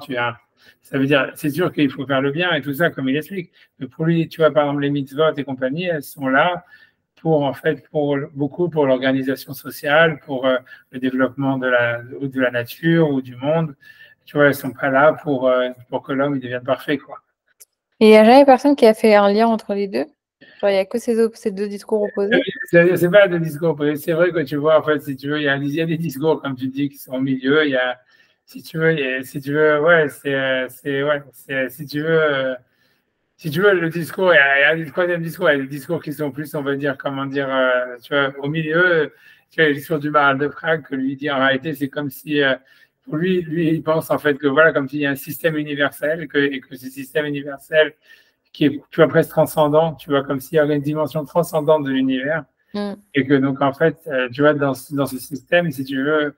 [SPEAKER 1] ça veut dire, c'est sûr qu'il faut faire le bien et tout ça, comme il explique. Mais pour lui, tu vois, par exemple, les mitzvot et compagnie, elles sont là en fait, beaucoup pour l'organisation sociale, pour le développement de la nature ou du monde. Tu vois, elles sont pas là pour que l'homme il devienne parfait, quoi.
[SPEAKER 2] Et il n'y a jamais personne qui a fait un lien entre les deux? Genre, il n'y a que ces deux discours opposés?
[SPEAKER 1] C'est pas de discours opposés. C'est vrai que tu vois, en fait, si tu veux, il y a des discours, comme tu dis, qui sont au milieu. Il y a, si tu veux, ouais, si tu veux, le discours, il y a le troisième discours, il y a des discours qui sont plus, on va dire, comment dire, tu vois, au milieu, tu as le discours du Maharal de Prague, que lui dit, en réalité, c'est comme si, pour lui, il pense, en fait, que voilà, comme s'il y a un système universel, et que ce système universel, qui est, tu vois, presque transcendant, tu vois, comme s'il y avait une dimension transcendante de l'univers, et que donc, en fait, tu vois, dans ce système, si tu veux,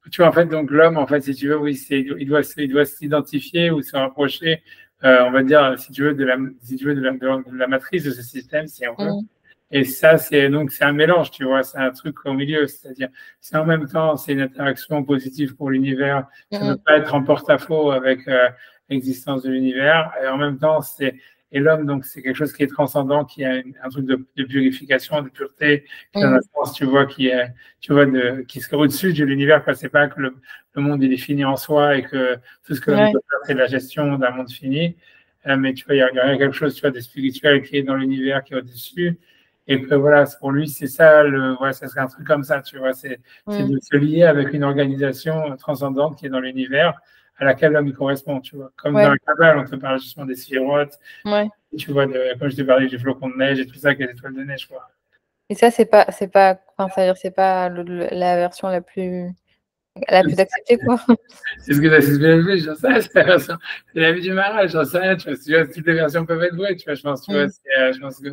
[SPEAKER 1] tu vois, en fait, donc l'homme, en fait, si tu veux, oui, il doit s'identifier ou se rapprocher, on va dire, si tu veux, de la matrice de ce système, si on veut. Et ça, c'est un mélange, tu vois, c'est un truc au milieu, c'est-à-dire, c'est en même temps, c'est une interaction positive pour l'univers, ça ne peut pas être en porte-à-faux avec l'existence de l'univers, et en même temps, et l'homme, donc, c'est quelque chose qui est transcendant, qui a un truc de purification, de pureté, qui dans le sens, tu vois, qui serait au-dessus de l'univers, quoi. C'est pas que le monde il est fini en soi et que tout ce que l'homme peut faire, c'est la gestion d'un monde fini. Mais tu vois, il y a quelque chose, tu vois, de spirituel qui est dans l'univers, qui est au-dessus. Et que voilà, pour lui, c'est ça, ça serait un truc comme ça, tu vois, c'est de se lier avec une organisation transcendante qui est dans l'univers, à laquelle l'homme correspond, tu vois. Comme dans la Kabbale, on te parle justement des sphirotes, tu vois, comme je te parlais du flocon de neige et tout ça, qui est l'étoile de neige, quoi.
[SPEAKER 2] Et ça, c'est pas, c'est-à-dire, c'est pas la version la plus acceptée, quoi.
[SPEAKER 1] C'est ce que j'ai vu, j'en sais, c'est la vie du Maharal, j'en sais rien, tu vois, toutes les versions peuvent être vraies, tu vois, je pense, tu vois, je pense que,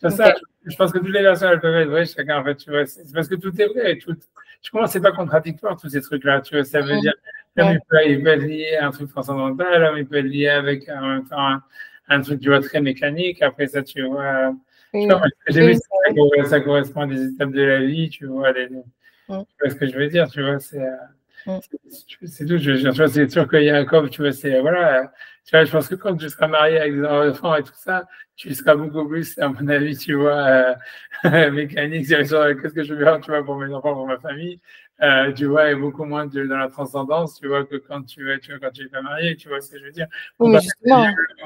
[SPEAKER 1] je pense que toutes les versions, elles peuvent être vraies, chacun, en fait, tu vois, c'est parce que tout est vrai, je pense que c'est pas contradictoire, tous ces trucs-là, tu vois, ça veut dire, l'homme, il peut être lié à un truc transcendantal, l'homme, il peut être lié avec, en même temps, un truc, tu vois, très mécanique, après ça, tu vois, j'ai vu, ça correspond à des étapes de la vie, tu vois, tu vois ce que je veux dire, tu vois, c'est tout. C'est sûr que Yaakov, tu vois, voilà, tu vois, je pense que quand tu seras marié avec des enfants et tout ça, tu seras beaucoup plus, à mon avis, tu vois, mécanique, qu'est-ce que je veux faire, tu vois, pour mes enfants, pour ma famille, tu vois, et beaucoup moins dans la transcendance, tu vois, que quand tu es pas marié, tu vois ce que je veux dire.
[SPEAKER 2] Oui, justement.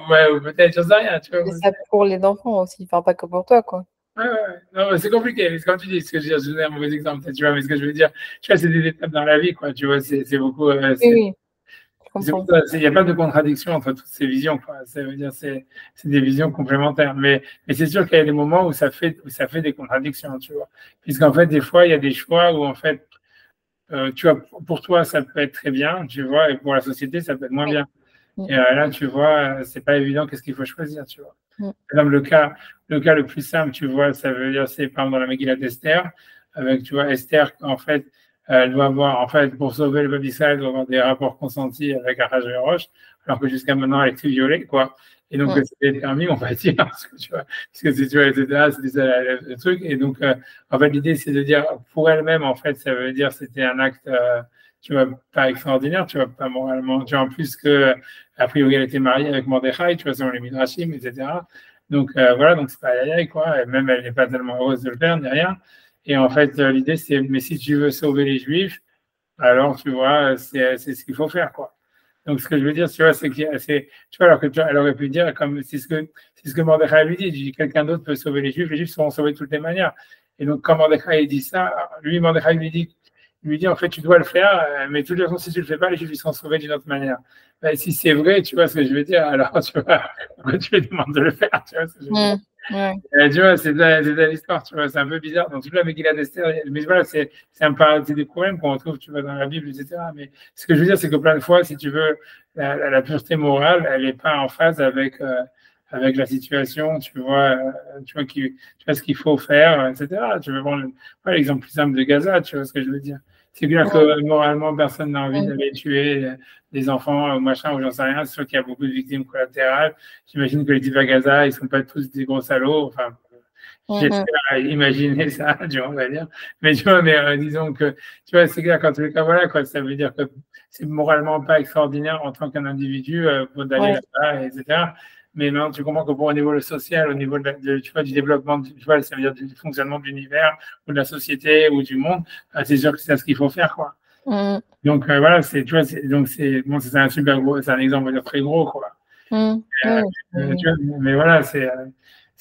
[SPEAKER 1] Ouais, ou peut-être, j'en sais rien, tu vois.
[SPEAKER 2] C'est ça pour les enfants aussi, enfin, pas que pour toi, quoi.
[SPEAKER 1] Ouais. Non, c'est compliqué. C'est comme tu dis, ce que je veux dire, je donne un mauvais exemple, tu vois, mais ce que je veux dire, tu vois, c'est des étapes dans la vie, quoi. Tu vois, c'est beaucoup.
[SPEAKER 2] Oui, je comprends.
[SPEAKER 1] Il n'y a pas de contradiction entre toutes ces visions, quoi. Ça veut dire, c'est des visions complémentaires. Mais c'est sûr qu'il y a des moments où ça fait des contradictions, tu vois. Puisqu'en fait, des fois, il y a des choix où, en fait, tu vois, pour toi, ça peut être très bien, tu vois, et pour la société, ça peut être moins bien. Et là, tu vois, c'est pas évident qu'est-ce qu'il faut choisir, tu vois. Par exemple, le cas le plus simple, tu vois, ça veut dire, c'est par exemple dans la Megillah d'Esther, avec, tu vois, Esther, en fait, elle doit avoir, en fait, pour sauver le peuple d'Israël, elle doit avoir des rapports consentis avec Ahasuerus, alors que jusqu'à maintenant, elle est très violée, quoi. Et donc, c'était permis, on va dire, parce que tu vois, c'était ça le truc. Et donc, en fait, l'idée, c'est de dire, pour elle-même, en fait, ça veut dire, c'était un acte, tu vois, pas extraordinaire, tu vois, pas moralement, tu vois, en plus que, a priori, elle était mariée avec Mordechai, tu vois, selon les Midrashim, etc. Donc, voilà, donc c'est pas aïe, quoi. Et même, elle n'est pas tellement heureuse de le faire, ni rien. Et en fait, l'idée, c'est, mais si tu veux sauver les Juifs, alors, tu vois, c'est ce qu'il faut faire, quoi. Donc, ce que je veux dire, tu vois, c'est que, tu vois, alors que elle aurait pu dire, comme c'est ce que Mordechai lui dit, quelqu'un d'autre peut sauver les Juifs seront sauvés de toutes les manières. Et donc, quand Mordechai dit ça, Mordechai lui dit, en fait, tu dois le faire, mais de toute façon, si tu le fais pas, les Juifs ils seront sauvés d'une autre manière. Ben, si c'est vrai, tu vois ce que je veux dire, alors, tu vois, pourquoi tu lui demandes de le faire, tu vois ce que je veux dire. Tu vois, c'est de l'histoire, tu vois, c'est un peu bizarre. Dans toute la Megillah d'Esther, mais voilà, c'est des problèmes qu'on retrouve, tu vois, dans la Bible, etc. Mais ce que je veux dire, c'est que plein de fois, si tu veux, la pureté morale, elle n'est pas en phase avec avec la situation, tu vois ce qu'il faut faire, etc. Tu veux prendre l'exemple plus simple de Gaza, tu vois ce que je veux dire. C'est clair que moralement, personne n'a envie d'aller tuer des enfants ou machin, ou j'en sais rien. C'est sûr qu'il y a beaucoup de victimes collatérales. J'imagine que les types à Gaza, ils sont pas tous des gros salauds. Enfin, j'espère imaginer ça, tu vois, on va dire. Mais tu vois, disons que, tu vois, c'est clair, quand tous les cas, voilà, quoi, ça veut dire que c'est moralement pas extraordinaire en tant qu'un individu d'aller là-bas, etc. Mais non, tu comprends que au niveau social, au niveau tu vois, du développement, tu vois, ça veut dire du fonctionnement de l'univers ou de la société ou du monde, c'est sûr que c'est ce qu'il faut faire, quoi. Donc voilà, tu vois, donc c'est bon, c'est un super gros, c'est un exemple, on va dire, très gros, quoi. Tu vois, mais voilà, c'est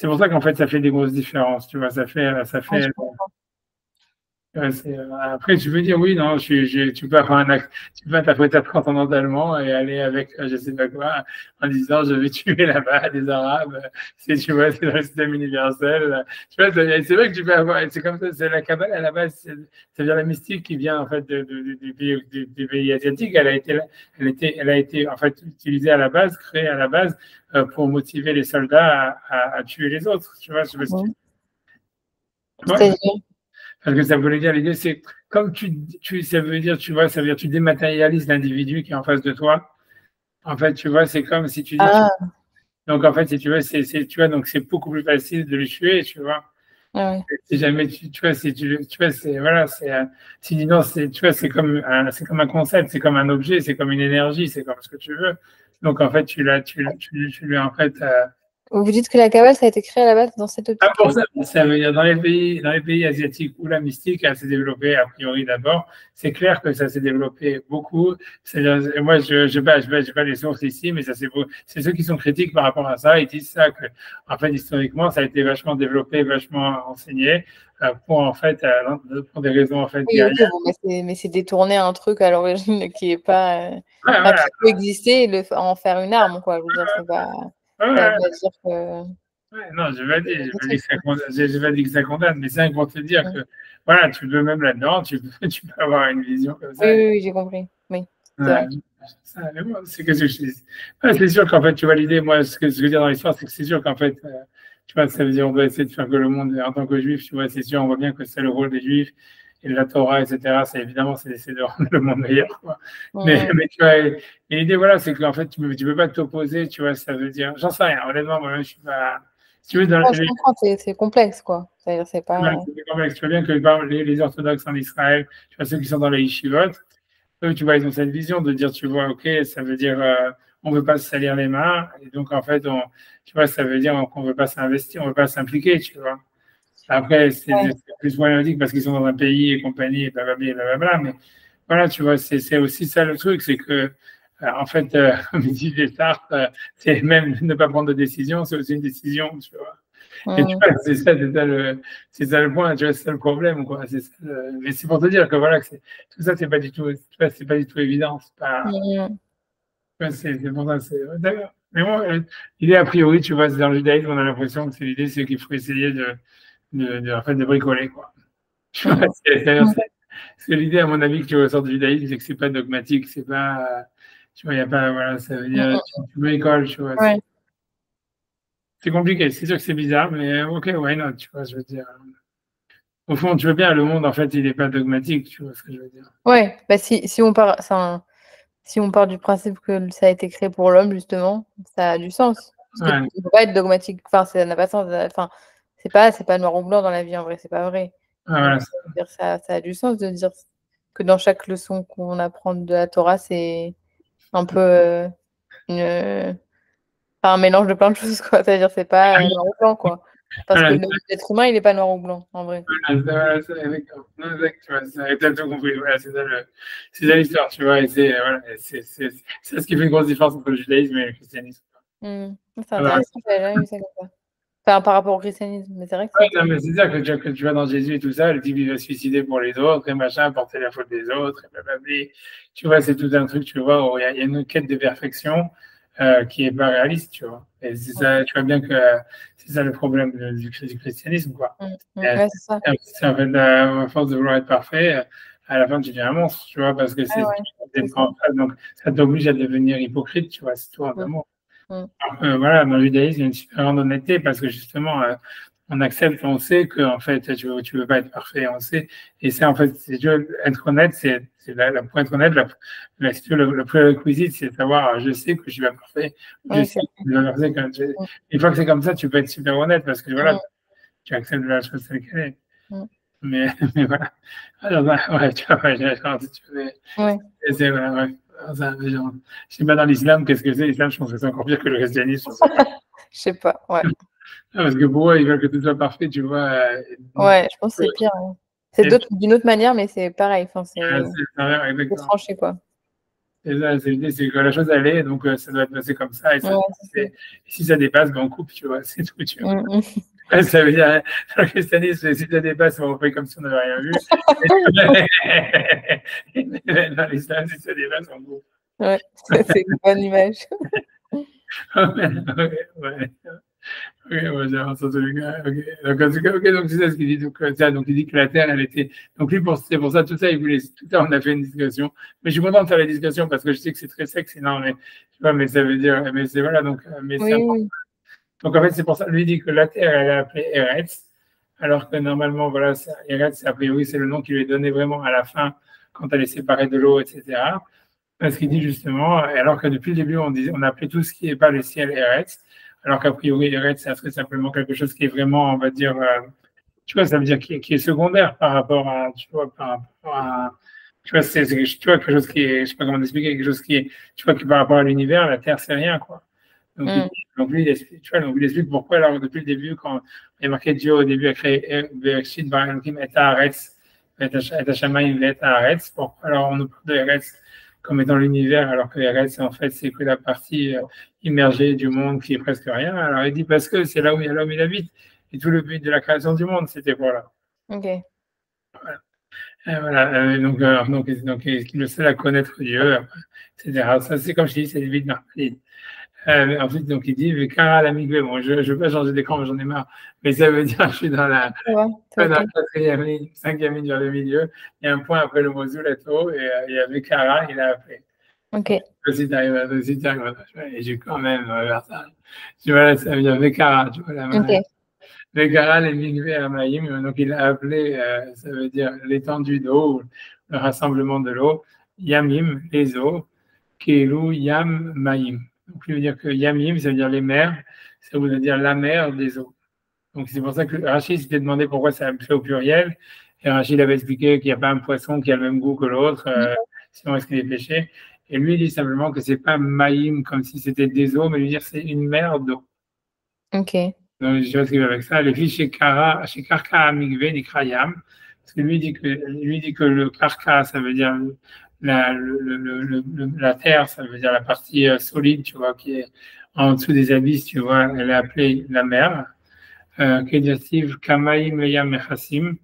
[SPEAKER 1] pour ça qu'en fait, ça fait des grosses différences, tu vois, ça fait. Après, tu peux dire oui, non, tu peux avoir tu peux interpréter transcendantalement et aller avec, je sais pas quoi, en disant je vais tuer là-bas des Arabes. Tu vois, c'est le système universel. Tu vois, c'est vrai que tu peux avoir, c'est comme ça, c'est la Kabbale à la base, c'est-à-dire la mystique qui vient en fait du pays asiatique. Elle a été en fait utilisée à la base, créée à la base pour motiver les soldats à tuer les autres. Tu vois, je sais pas si
[SPEAKER 2] C'est-à-dire
[SPEAKER 1] parce que ça voulait dire, l'idée, c'est comme ça veut dire, tu vois, ça veut dire, tu dématérialises l'individu qui est en face de toi. En fait, tu vois, c'est comme si tu dis, donc en fait, si tu veux, tu vois, donc c'est beaucoup plus facile de le tuer, tu vois. Si jamais tu vois, tu vois, c'est, voilà, si dis non, tu vois, c'est comme un concept, c'est comme un objet, c'est comme une énergie, c'est comme ce que tu veux. Donc en fait, tu lui en fait,
[SPEAKER 2] vous dites que la Kabbale, ça a été créé à la base dans cette optique.
[SPEAKER 1] pour ça veut dire dans les pays asiatiques où la mystique s'est développée a priori d'abord, c'est clair que ça s'est développé beaucoup. Moi, je n'ai pas les sources ici, mais c'est ceux qui sont critiques par rapport à ça. Ils disent ça que, en fait, historiquement, ça a été vachement développé, vachement enseigné pour en fait, pour des raisons en fait.
[SPEAKER 2] Oui, okay, bon, mais c'est détourner un truc à l'origine qui est pas, qui peut exister et en faire une arme, quoi. Je veux dire, c'est pas. Ça veut dire que.
[SPEAKER 1] Non, je vais pas dire que ça condamne, mais c'est pour te dire que voilà, tu peux même là-dedans, tu peux avoir une vision comme ça.
[SPEAKER 2] Oui, j'ai compris. Oui.
[SPEAKER 1] C'est que c'est sûr qu'en fait, tu vois l'idée, moi, ce que je veux dire dans l'histoire, c'est que c'est sûr qu'en fait, tu vois, ça veut dire on doit essayer de faire que le monde, en tant que juif, tu vois, c'est sûr, on voit bien que c'est le rôle des juifs et de la Torah, etc. C'est évidemment, c'est d'essayer de rendre le monde meilleur, quoi. Mais tu vois, l'idée, voilà, c'est qu'en fait, tu peux pas t'opposer, tu vois, ça veut dire, j'en sais rien, honnêtement, moi, je suis pas. Si tu veux,
[SPEAKER 2] je comprends, c'est complexe, quoi. C'est-à-dire, c'est pas.
[SPEAKER 1] C'est complexe. Tu vois bien que les orthodoxes en Israël, tu vois, ceux qui sont dans les yeshivot, eux, tu vois, ils ont cette vision de dire, tu vois, ok, ça veut dire, on veut pas se salir les mains, et donc, en fait, tu vois, ça veut dire qu'on veut pas s'investir, on veut pas s'impliquer, tu vois. Après, c'est plus problématique parce qu'ils sont dans un pays et compagnie, et blablabla, mais voilà, tu vois, c'est aussi ça le truc, c'est que, en fait, comme dit Descartes, c'est même ne pas prendre de décision, c'est aussi une décision, tu vois. Et tu vois, c'est ça le point, tu vois, c'est ça le problème, quoi. Mais c'est pour te dire que voilà, tout ça, c'est pas du tout, tu vois, c'est pas du tout évident. C'est pas, c'est pour ça, d'ailleurs. Mais moi, l'idée a priori, tu vois, dans le judaïsme, on a l'impression que c'est l'idée, c'est qu'il faut essayer en fait, de bricoler, quoi. Tu vois, c'est l'idée, à mon avis, que tu ressors du judaïsme, c'est que c'est pas dogmatique, c'est pas, tu vois, il n'y a pas, voilà, ça veut dire, tu bricoles, tu vois. C'est compliqué, c'est sûr que c'est bizarre, mais ok, why not, tu vois, je veux dire. Au fond, tu veux bien, le monde, en fait, il n'est pas dogmatique, tu vois ce que je veux dire.
[SPEAKER 2] Ouais, bah si on part du principe que ça a été créé pour l'homme, justement, ça a du sens. Parce que ne peut pas être dogmatique, enfin, ça n'a pas de sens, enfin, c'est pas noir ou blanc dans la vie, en vrai, c'est pas vrai. Donc, ça a du sens de dire que dans chaque leçon qu'on apprend de la Torah, c'est un peu un mélange de plein de choses, quoi. C'est-à-dire, c'est pas noir ou blanc, quoi. Parce que l'être humain, il n'est pas noir ou blanc, en vrai.
[SPEAKER 1] Voilà, tu vois, t'as tout compris. Voilà, c'est ça l'histoire, tu vois. Et c'est ce qui fait une grosse différence entre le judaïsme et le christianisme.
[SPEAKER 2] C'est intéressant, j'avais jamais vu ça comme ça. Enfin, par rapport au christianisme, mais c'est vrai que
[SPEAKER 1] c'est ça que tu vois dans Jésus et tout ça, le type il va se suicider pour les autres et machin, porter la faute des autres, et blablabla. Tu vois, c'est tout un truc, tu vois, où il y a une quête de perfection qui est pas réaliste, tu vois. Et c'est ça, tu vois bien que c'est ça le problème du christianisme, quoi.
[SPEAKER 2] C'est ça.
[SPEAKER 1] C'est en fait, à force de vouloir être parfait, à la fin tu deviens un monstre, tu vois, parce que donc ça t'oblige à devenir hypocrite, tu vois, c'est tout un amour. Voilà, dans le judaïsme, il y a une super grande honnêteté parce que justement, on accepte, on sait que en fait, tu veux pas être parfait, on sait. Et c'est en fait, si tu veux être honnête, pour être honnête, si tu veux, le prérequisite, c'est de savoir, je sais que je suis pas parfait, je
[SPEAKER 2] Oui,
[SPEAKER 1] sais
[SPEAKER 2] c'est
[SPEAKER 1] que je dois faire ça. Une fois que c'est comme ça, tu peux être super honnête parce que voilà,
[SPEAKER 2] mm,
[SPEAKER 1] tu acceptes la chose telle qu'elle est.
[SPEAKER 2] mm.
[SPEAKER 1] Mais, mais voilà. Alors, ouais, tu vois, genre, si tu veux,
[SPEAKER 2] Ouais.
[SPEAKER 1] c'est voilà, ouais. Ça, genre, je sais pas dans l'islam, qu'est-ce que c'est l'islam? Je pense que c'est encore pire que le christianisme.
[SPEAKER 2] Je sais pas, ouais.
[SPEAKER 1] Parce que pour eux, ils veulent que tout soit parfait, tu vois.
[SPEAKER 2] Ouais, je pense que c'est pire, hein. C'est d'une autre manière, mais c'est pareil, enfin, c'est
[SPEAKER 1] Exactement.
[SPEAKER 2] tranché, quoi.
[SPEAKER 1] C'est ça, c'est l'idée, c'est que la chose allait, donc ça doit être passé comme ça. Et,
[SPEAKER 2] Ouais, c'est ça.
[SPEAKER 1] et si ça dépasse, ben on coupe, tu vois, c'est tout, tu vois.
[SPEAKER 2] Mm,
[SPEAKER 1] Ouais, ça veut dire, dans le christianisme, si ça dépasse, on fait comme si on n'avait rien vu. Dans l'islam, si ça dépasse, on coupe.
[SPEAKER 2] ouais, c'est une bonne image.
[SPEAKER 1] Ouais. Ok, ouais, j'ai entendu le gars. Ok, donc, en tout cas, ok, donc c'est ça ce qu'il dit. Donc, donc il dit que la Terre, elle était. Donc lui, c'est pour ça, tout ça, il voulait. Tout ça, on a fait une discussion. Mais je suis content de faire la discussion parce que je sais que c'est très sec, sinon, mais, tu vois, mais ça veut dire. Mais c'est voilà, donc, mais c'est
[SPEAKER 2] Oui,
[SPEAKER 1] important.
[SPEAKER 2] oui.
[SPEAKER 1] Donc en fait, c'est pour ça, lui dit que la Terre, elle est appelée Eretz, alors que normalement, voilà, Eretz, a priori, c'est le nom qui lui est donné vraiment à la fin, quand elle est séparée de l'eau, etc. Parce qu'il dit justement, alors que depuis le début, on appelait tout ce qui n'est pas le ciel Eretz, alors qu'a priori, Eretz, ça serait simplement quelque chose qui est vraiment, on va dire, tu vois, ça veut dire qui est secondaire par rapport à, tu vois, par rapport à, tu vois, tu vois, quelque chose qui est, je sais pas comment expliquer, quelque chose qui est, tu vois, qui par rapport à l'univers, la Terre, c'est rien, quoi. Donc,
[SPEAKER 2] Mm.
[SPEAKER 1] donc lui, il explique, tu vois, donc il explique pourquoi, alors, depuis le début, quand il est marqué Dieu au début a créé Bereshit bara Elohim et Haaretz, et Hashamayim et Haaretz, pourquoi alors on nous parle de Eretz comme étant l'univers, alors que Eretz, en fait, c'est que la partie immergée du monde qui est presque rien. Alors il dit parce que c'est là où il y a l'homme et il habite. Et tout le but de la création du monde, c'était voilà.
[SPEAKER 2] Ok.
[SPEAKER 1] Voilà. Voilà. Donc, il est le seul à connaître Dieu, etc. Ça, c'est comme je dis, c'est des vides normales. Ensuite, donc il dit, Vekara la migvé. Bon, je ne veux pas changer d'écran, mais j'en ai marre. Mais ça veut dire, je suis dans la,
[SPEAKER 2] Ça va, c'est
[SPEAKER 1] dans la
[SPEAKER 2] ok.
[SPEAKER 1] quatrième ligne, cinquième ligne vers le milieu. Il y a un point après le mot Zulato, et il y a Vekara, il a appelé.
[SPEAKER 2] Ok.
[SPEAKER 1] Si tu arrives et j'ai quand même vers ça. Tu vois, ça veut dire Vekara, tu vois,
[SPEAKER 2] Ok.
[SPEAKER 1] Vekara les migvé Amaïm. Donc il a appelé, ça veut dire l'étendue d'eau, le rassemblement de l'eau, Yamim, les eaux, Kelu Yam Maïm. Donc, il veut dire que Yamim, ça veut dire les mers, ça veut dire la mer des eaux. Donc, c'est pour ça que Rachid s'était demandé pourquoi ça me fait au pluriel. Et Rachid avait expliqué qu'il n'y a pas un poisson qui a le même goût que l'autre, sinon est-ce qu'il est pêché. Et lui, il dit simplement que c'est pas Maïm comme si c'était des eaux, mais lui dire c'est une mer d'eau.
[SPEAKER 2] Ok.
[SPEAKER 1] Donc, je sais pas ce qu'il veut avec ça. Les filles chez Karka Amigve, Nikrayam. Parce que lui dit que le Karka, ça veut dire la terre, ça veut dire la partie solide, tu vois, qui est en dessous des abysses, tu vois, elle est appelée la mer. Kédiativ Kamaim Leyam Mechasim,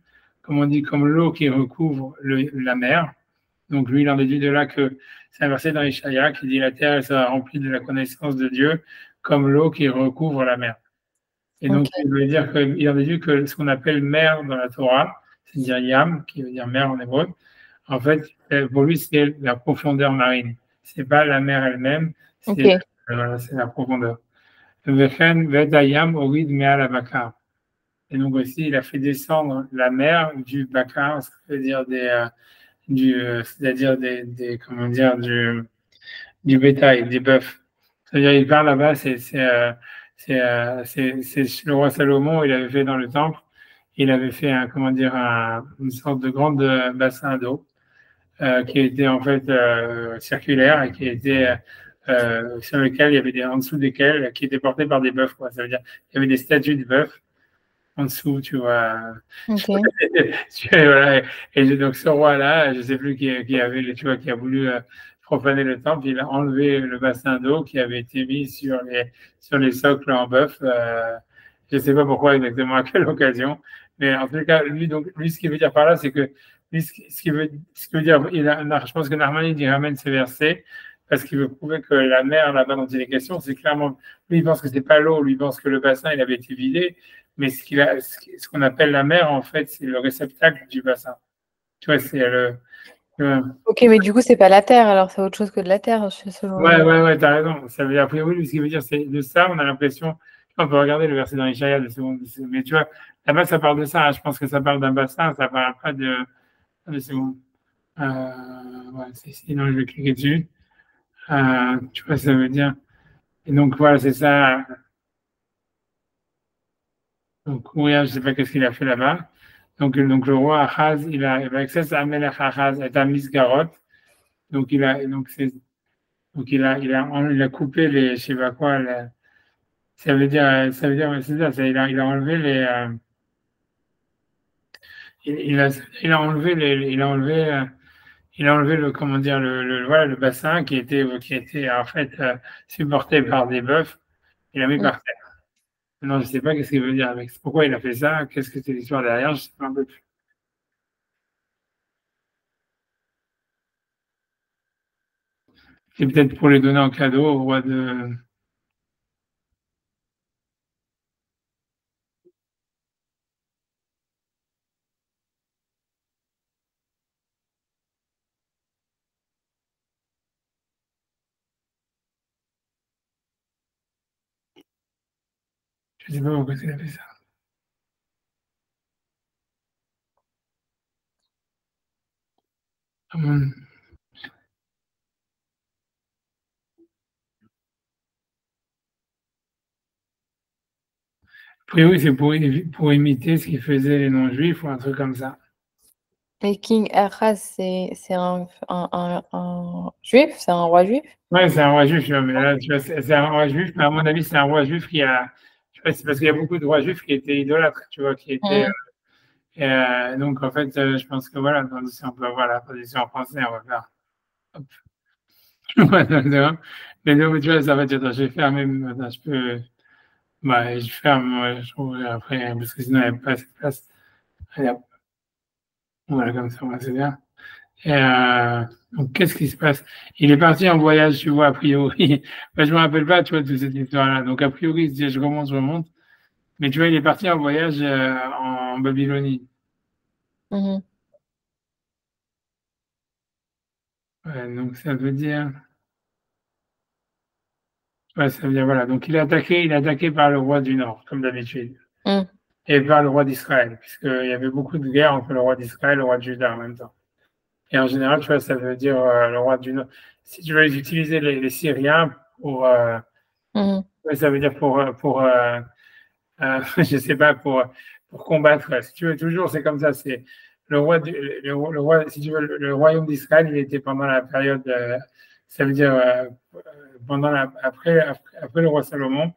[SPEAKER 1] comme on dit, comme l'eau qui recouvre la mer. Donc lui, il en déduit de là que c'est un verset dans Ishaïa qui dit la terre elle sera remplie de la connaissance de Dieu comme l'eau qui recouvre la mer. Et donc,
[SPEAKER 2] Ok.
[SPEAKER 1] il veut dire qu'il en déduit que ce qu'on appelle mer dans la Torah, c'est-à-dire Yam, qui veut dire mer en hébreu, en fait, pour lui, c'est la profondeur marine. C'est pas la mer elle-même,
[SPEAKER 2] Ok.
[SPEAKER 1] c'est la profondeur. Vechen Vedayam Orid Me'al Bakar. Et donc aussi, il a fait descendre la mer du Bakar, ça veut dire c'est-à-dire comment dire, du bétail, des bœufs. C'est-à-dire, il part là-bas, c'est le roi Salomon, il avait fait dans le temple, il avait fait comment dire, une sorte de grande bassin d'eau qui était en fait circulaire et qui était sur lequel il y avait en dessous desquels qui étaient portés par des bœufs, quoi. Ça veut dire il y avait des statues de bœufs en dessous, tu vois.
[SPEAKER 2] Ok.
[SPEAKER 1] Voilà. Et donc ce roi-là, je ne sais plus qui avait, tu vois, qui a voulu profaner le temple, il a enlevé le bassin d'eau qui avait été mis sur les socles en bœuf. Je ne sais pas pourquoi exactement, à quelle occasion. Mais en tout cas, lui, ce qu'il veut dire par là, c'est que lui, ce qu'il veut dire, je pense que Narmani il ramène ce verset parce qu'il veut prouver que la mer là-bas dont il est question, c'est clairement, lui, il pense que c'est pas l'eau, lui, il pense que le bassin, il avait été vidé, mais ce qu'on appelle la mer, en fait, c'est le réceptacle du bassin. Tu vois, Ouais,
[SPEAKER 2] Ok, mais du coup, c'est pas la Terre, alors c'est autre chose que de la Terre, selon.
[SPEAKER 1] ouais, t'as raison. Ça veut dire, a priori, ce qui veut dire, c'est de ça, on a l'impression, on peut regarder le verset dans Isaiah, mais tu vois, là-bas, ça parle de ça. Je pense que ça parle d'un bassin, ça parle pas de secondes. Ouais, sinon, je vais cliquer dessus. Tu vois, ça veut dire. Et donc, voilà, c'est ça. Donc, Ouria, je sais pas qu'est-ce qu'il a fait là-bas. Donc, le roi Achaz, il a accès à Amelech Achaz et à Misgarot. Donc, il a coupé les, je sais pas quoi, ça veut dire, ouais, c'est ça, il a enlevé les, il a, il a enlevé le, comment dire, voilà, le bassin qui était en fait supporté par des bœufs. Il a mis
[SPEAKER 2] Mm.
[SPEAKER 1] par terre. Non, je sais pas qu'est-ce qu'il veut dire avec. Pourquoi il a fait ça? Qu'est-ce que c'est l'histoire derrière? Je sais pas un peu plus. C'est peut-être pour les donner en cadeau au roi de. Je sais pas pourquoi il a fait ça. A priori, c'est pour imiter ce qu'ils faisaient les non-juifs ou un truc comme ça.
[SPEAKER 2] Et King Ahaz, c'est un juif? C'est un roi juif?
[SPEAKER 1] Ouais, c'est un roi juif, tu vois, mais là, tu vois, c'est un roi juif, mais à mon avis, c'est un roi juif qui a. Tu vois, c'est parce qu'il y a beaucoup de rois juifs qui étaient idolâtres, tu vois, qui étaient.
[SPEAKER 2] Mm.
[SPEAKER 1] Donc, en fait, je pense que voilà, si on peut avoir la traduction en français, on va faire. Hop. Voilà, mais donc, tu vois, ça va être. Attends, je vais faire même. Attends, je peux. Bah, je ferme, ouais, je trouve, après, parce que sinon, il n'y a pas assez de place. Allez, hop. Voilà, comme ça, c'est bien. Et, donc, qu'est-ce qui se passe? Il est parti en voyage, tu vois, a priori. Enfin, je me rappelle pas, tu vois, de cette histoire-là. Donc, a priori, il se dit, je remonte. Mais tu vois, il est parti en voyage en Babylonie.
[SPEAKER 2] Mhm.
[SPEAKER 1] Ouais, donc, ça veut dire, ouais, ça veut dire, voilà. Donc, il est attaqué par le roi du Nord, comme d'habitude,
[SPEAKER 2] Mm.
[SPEAKER 1] et par le roi d'Israël, puisqu'il y avait beaucoup de guerres entre le roi d'Israël et le roi de Juda en même temps. Et en général, tu vois, ça veut dire le roi du Nord. Si tu veux utiliser les Syriens pour,
[SPEAKER 2] Mhm.
[SPEAKER 1] ouais, ça veut dire je sais pas, pour combattre. Si tu veux, toujours, c'est comme ça. C'est le roi, si tu veux, le royaume d'Israël, il était pendant la période, ça veut dire, après le roi Salomon,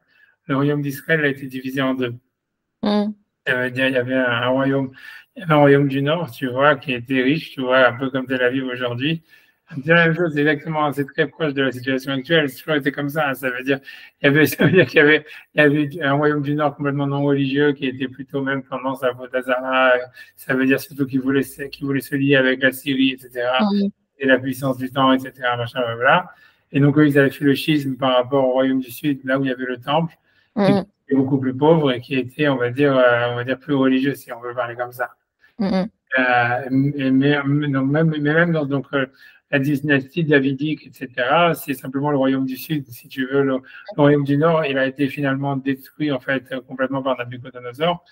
[SPEAKER 1] le royaume d'Israël a été divisé en deux.
[SPEAKER 2] Mm.
[SPEAKER 1] Ça veut dire, il y avait un royaume du Nord, tu vois, qui était riche, tu vois, un peu comme Tel Aviv aujourd'hui. C'est la même chose, c'est exactement, c'est très proche de la situation actuelle. C'est toujours été comme ça. Ça veut dire, ça veut dire il y avait un royaume du Nord complètement non religieux qui était plutôt même tendance à Potazara. Ça veut dire surtout qu'il voulait se lier avec la Syrie, etc.
[SPEAKER 2] Mm.
[SPEAKER 1] Et la puissance du temps, etc. Machin, voilà. Et donc, eux, ils avaient fait le schisme par rapport au royaume du Sud, là où il y avait le temple, et qui
[SPEAKER 2] Mm.
[SPEAKER 1] était beaucoup plus pauvre et qui était, on va dire plus religieux, si on veut parler comme ça.
[SPEAKER 2] Mm.
[SPEAKER 1] Donc mais même dans la dynastie davidique, etc., c'est simplement le royaume du Sud. Si tu veux, le royaume du Nord, il a été finalement détruit en fait complètement par Nabucodonosor.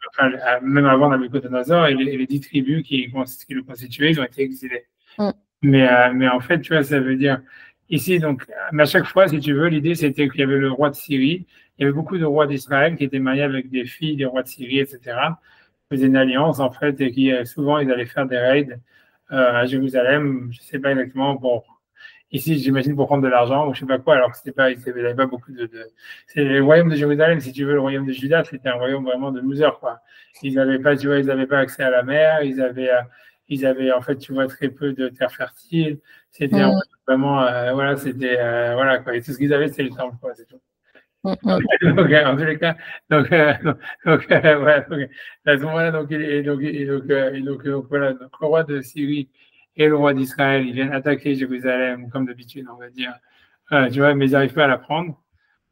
[SPEAKER 1] Enfin, même avant Nabucodonosor, et les 10 tribus qui le constituaient, ils ont été exilés.
[SPEAKER 2] Mm.
[SPEAKER 1] Mais en fait, tu vois, ça veut dire ici, donc, mais à chaque fois, si tu veux, l'idée c'était qu'il y avait le roi de Syrie, il y avait beaucoup de rois d'Israël qui étaient mariés avec des filles des rois de Syrie, etc. Ils faisaient une alliance en fait, et qui souvent ils allaient faire des raids à Jérusalem, je sais pas exactement, bon, ici j'imagine pour prendre de l'argent ou je sais pas quoi, alors que c'était pas, ils n'avaient pas beaucoup C'est le royaume de Jérusalem, si tu veux, le royaume de Juda, c'était un royaume vraiment de losers, quoi. Ils n'avaient pas, tu vois, ils n'avaient pas accès à la mer, ils avaient en fait, tu vois, très peu de terres fertiles. C'était
[SPEAKER 2] Mm.
[SPEAKER 1] vraiment, voilà, voilà, quoi. Et tout ce qu'ils avaient, c'était le temple, quoi, c'est tout.
[SPEAKER 2] Mm. Mm.
[SPEAKER 1] Donc, en tous les cas, donc, ouais, donc, à ce moment-là, voilà, donc, le roi de Syrie et le roi d'Israël, ils viennent attaquer Jérusalem, comme d'habitude, on va dire. Tu vois, mais ils n'arrivent pas à la prendre.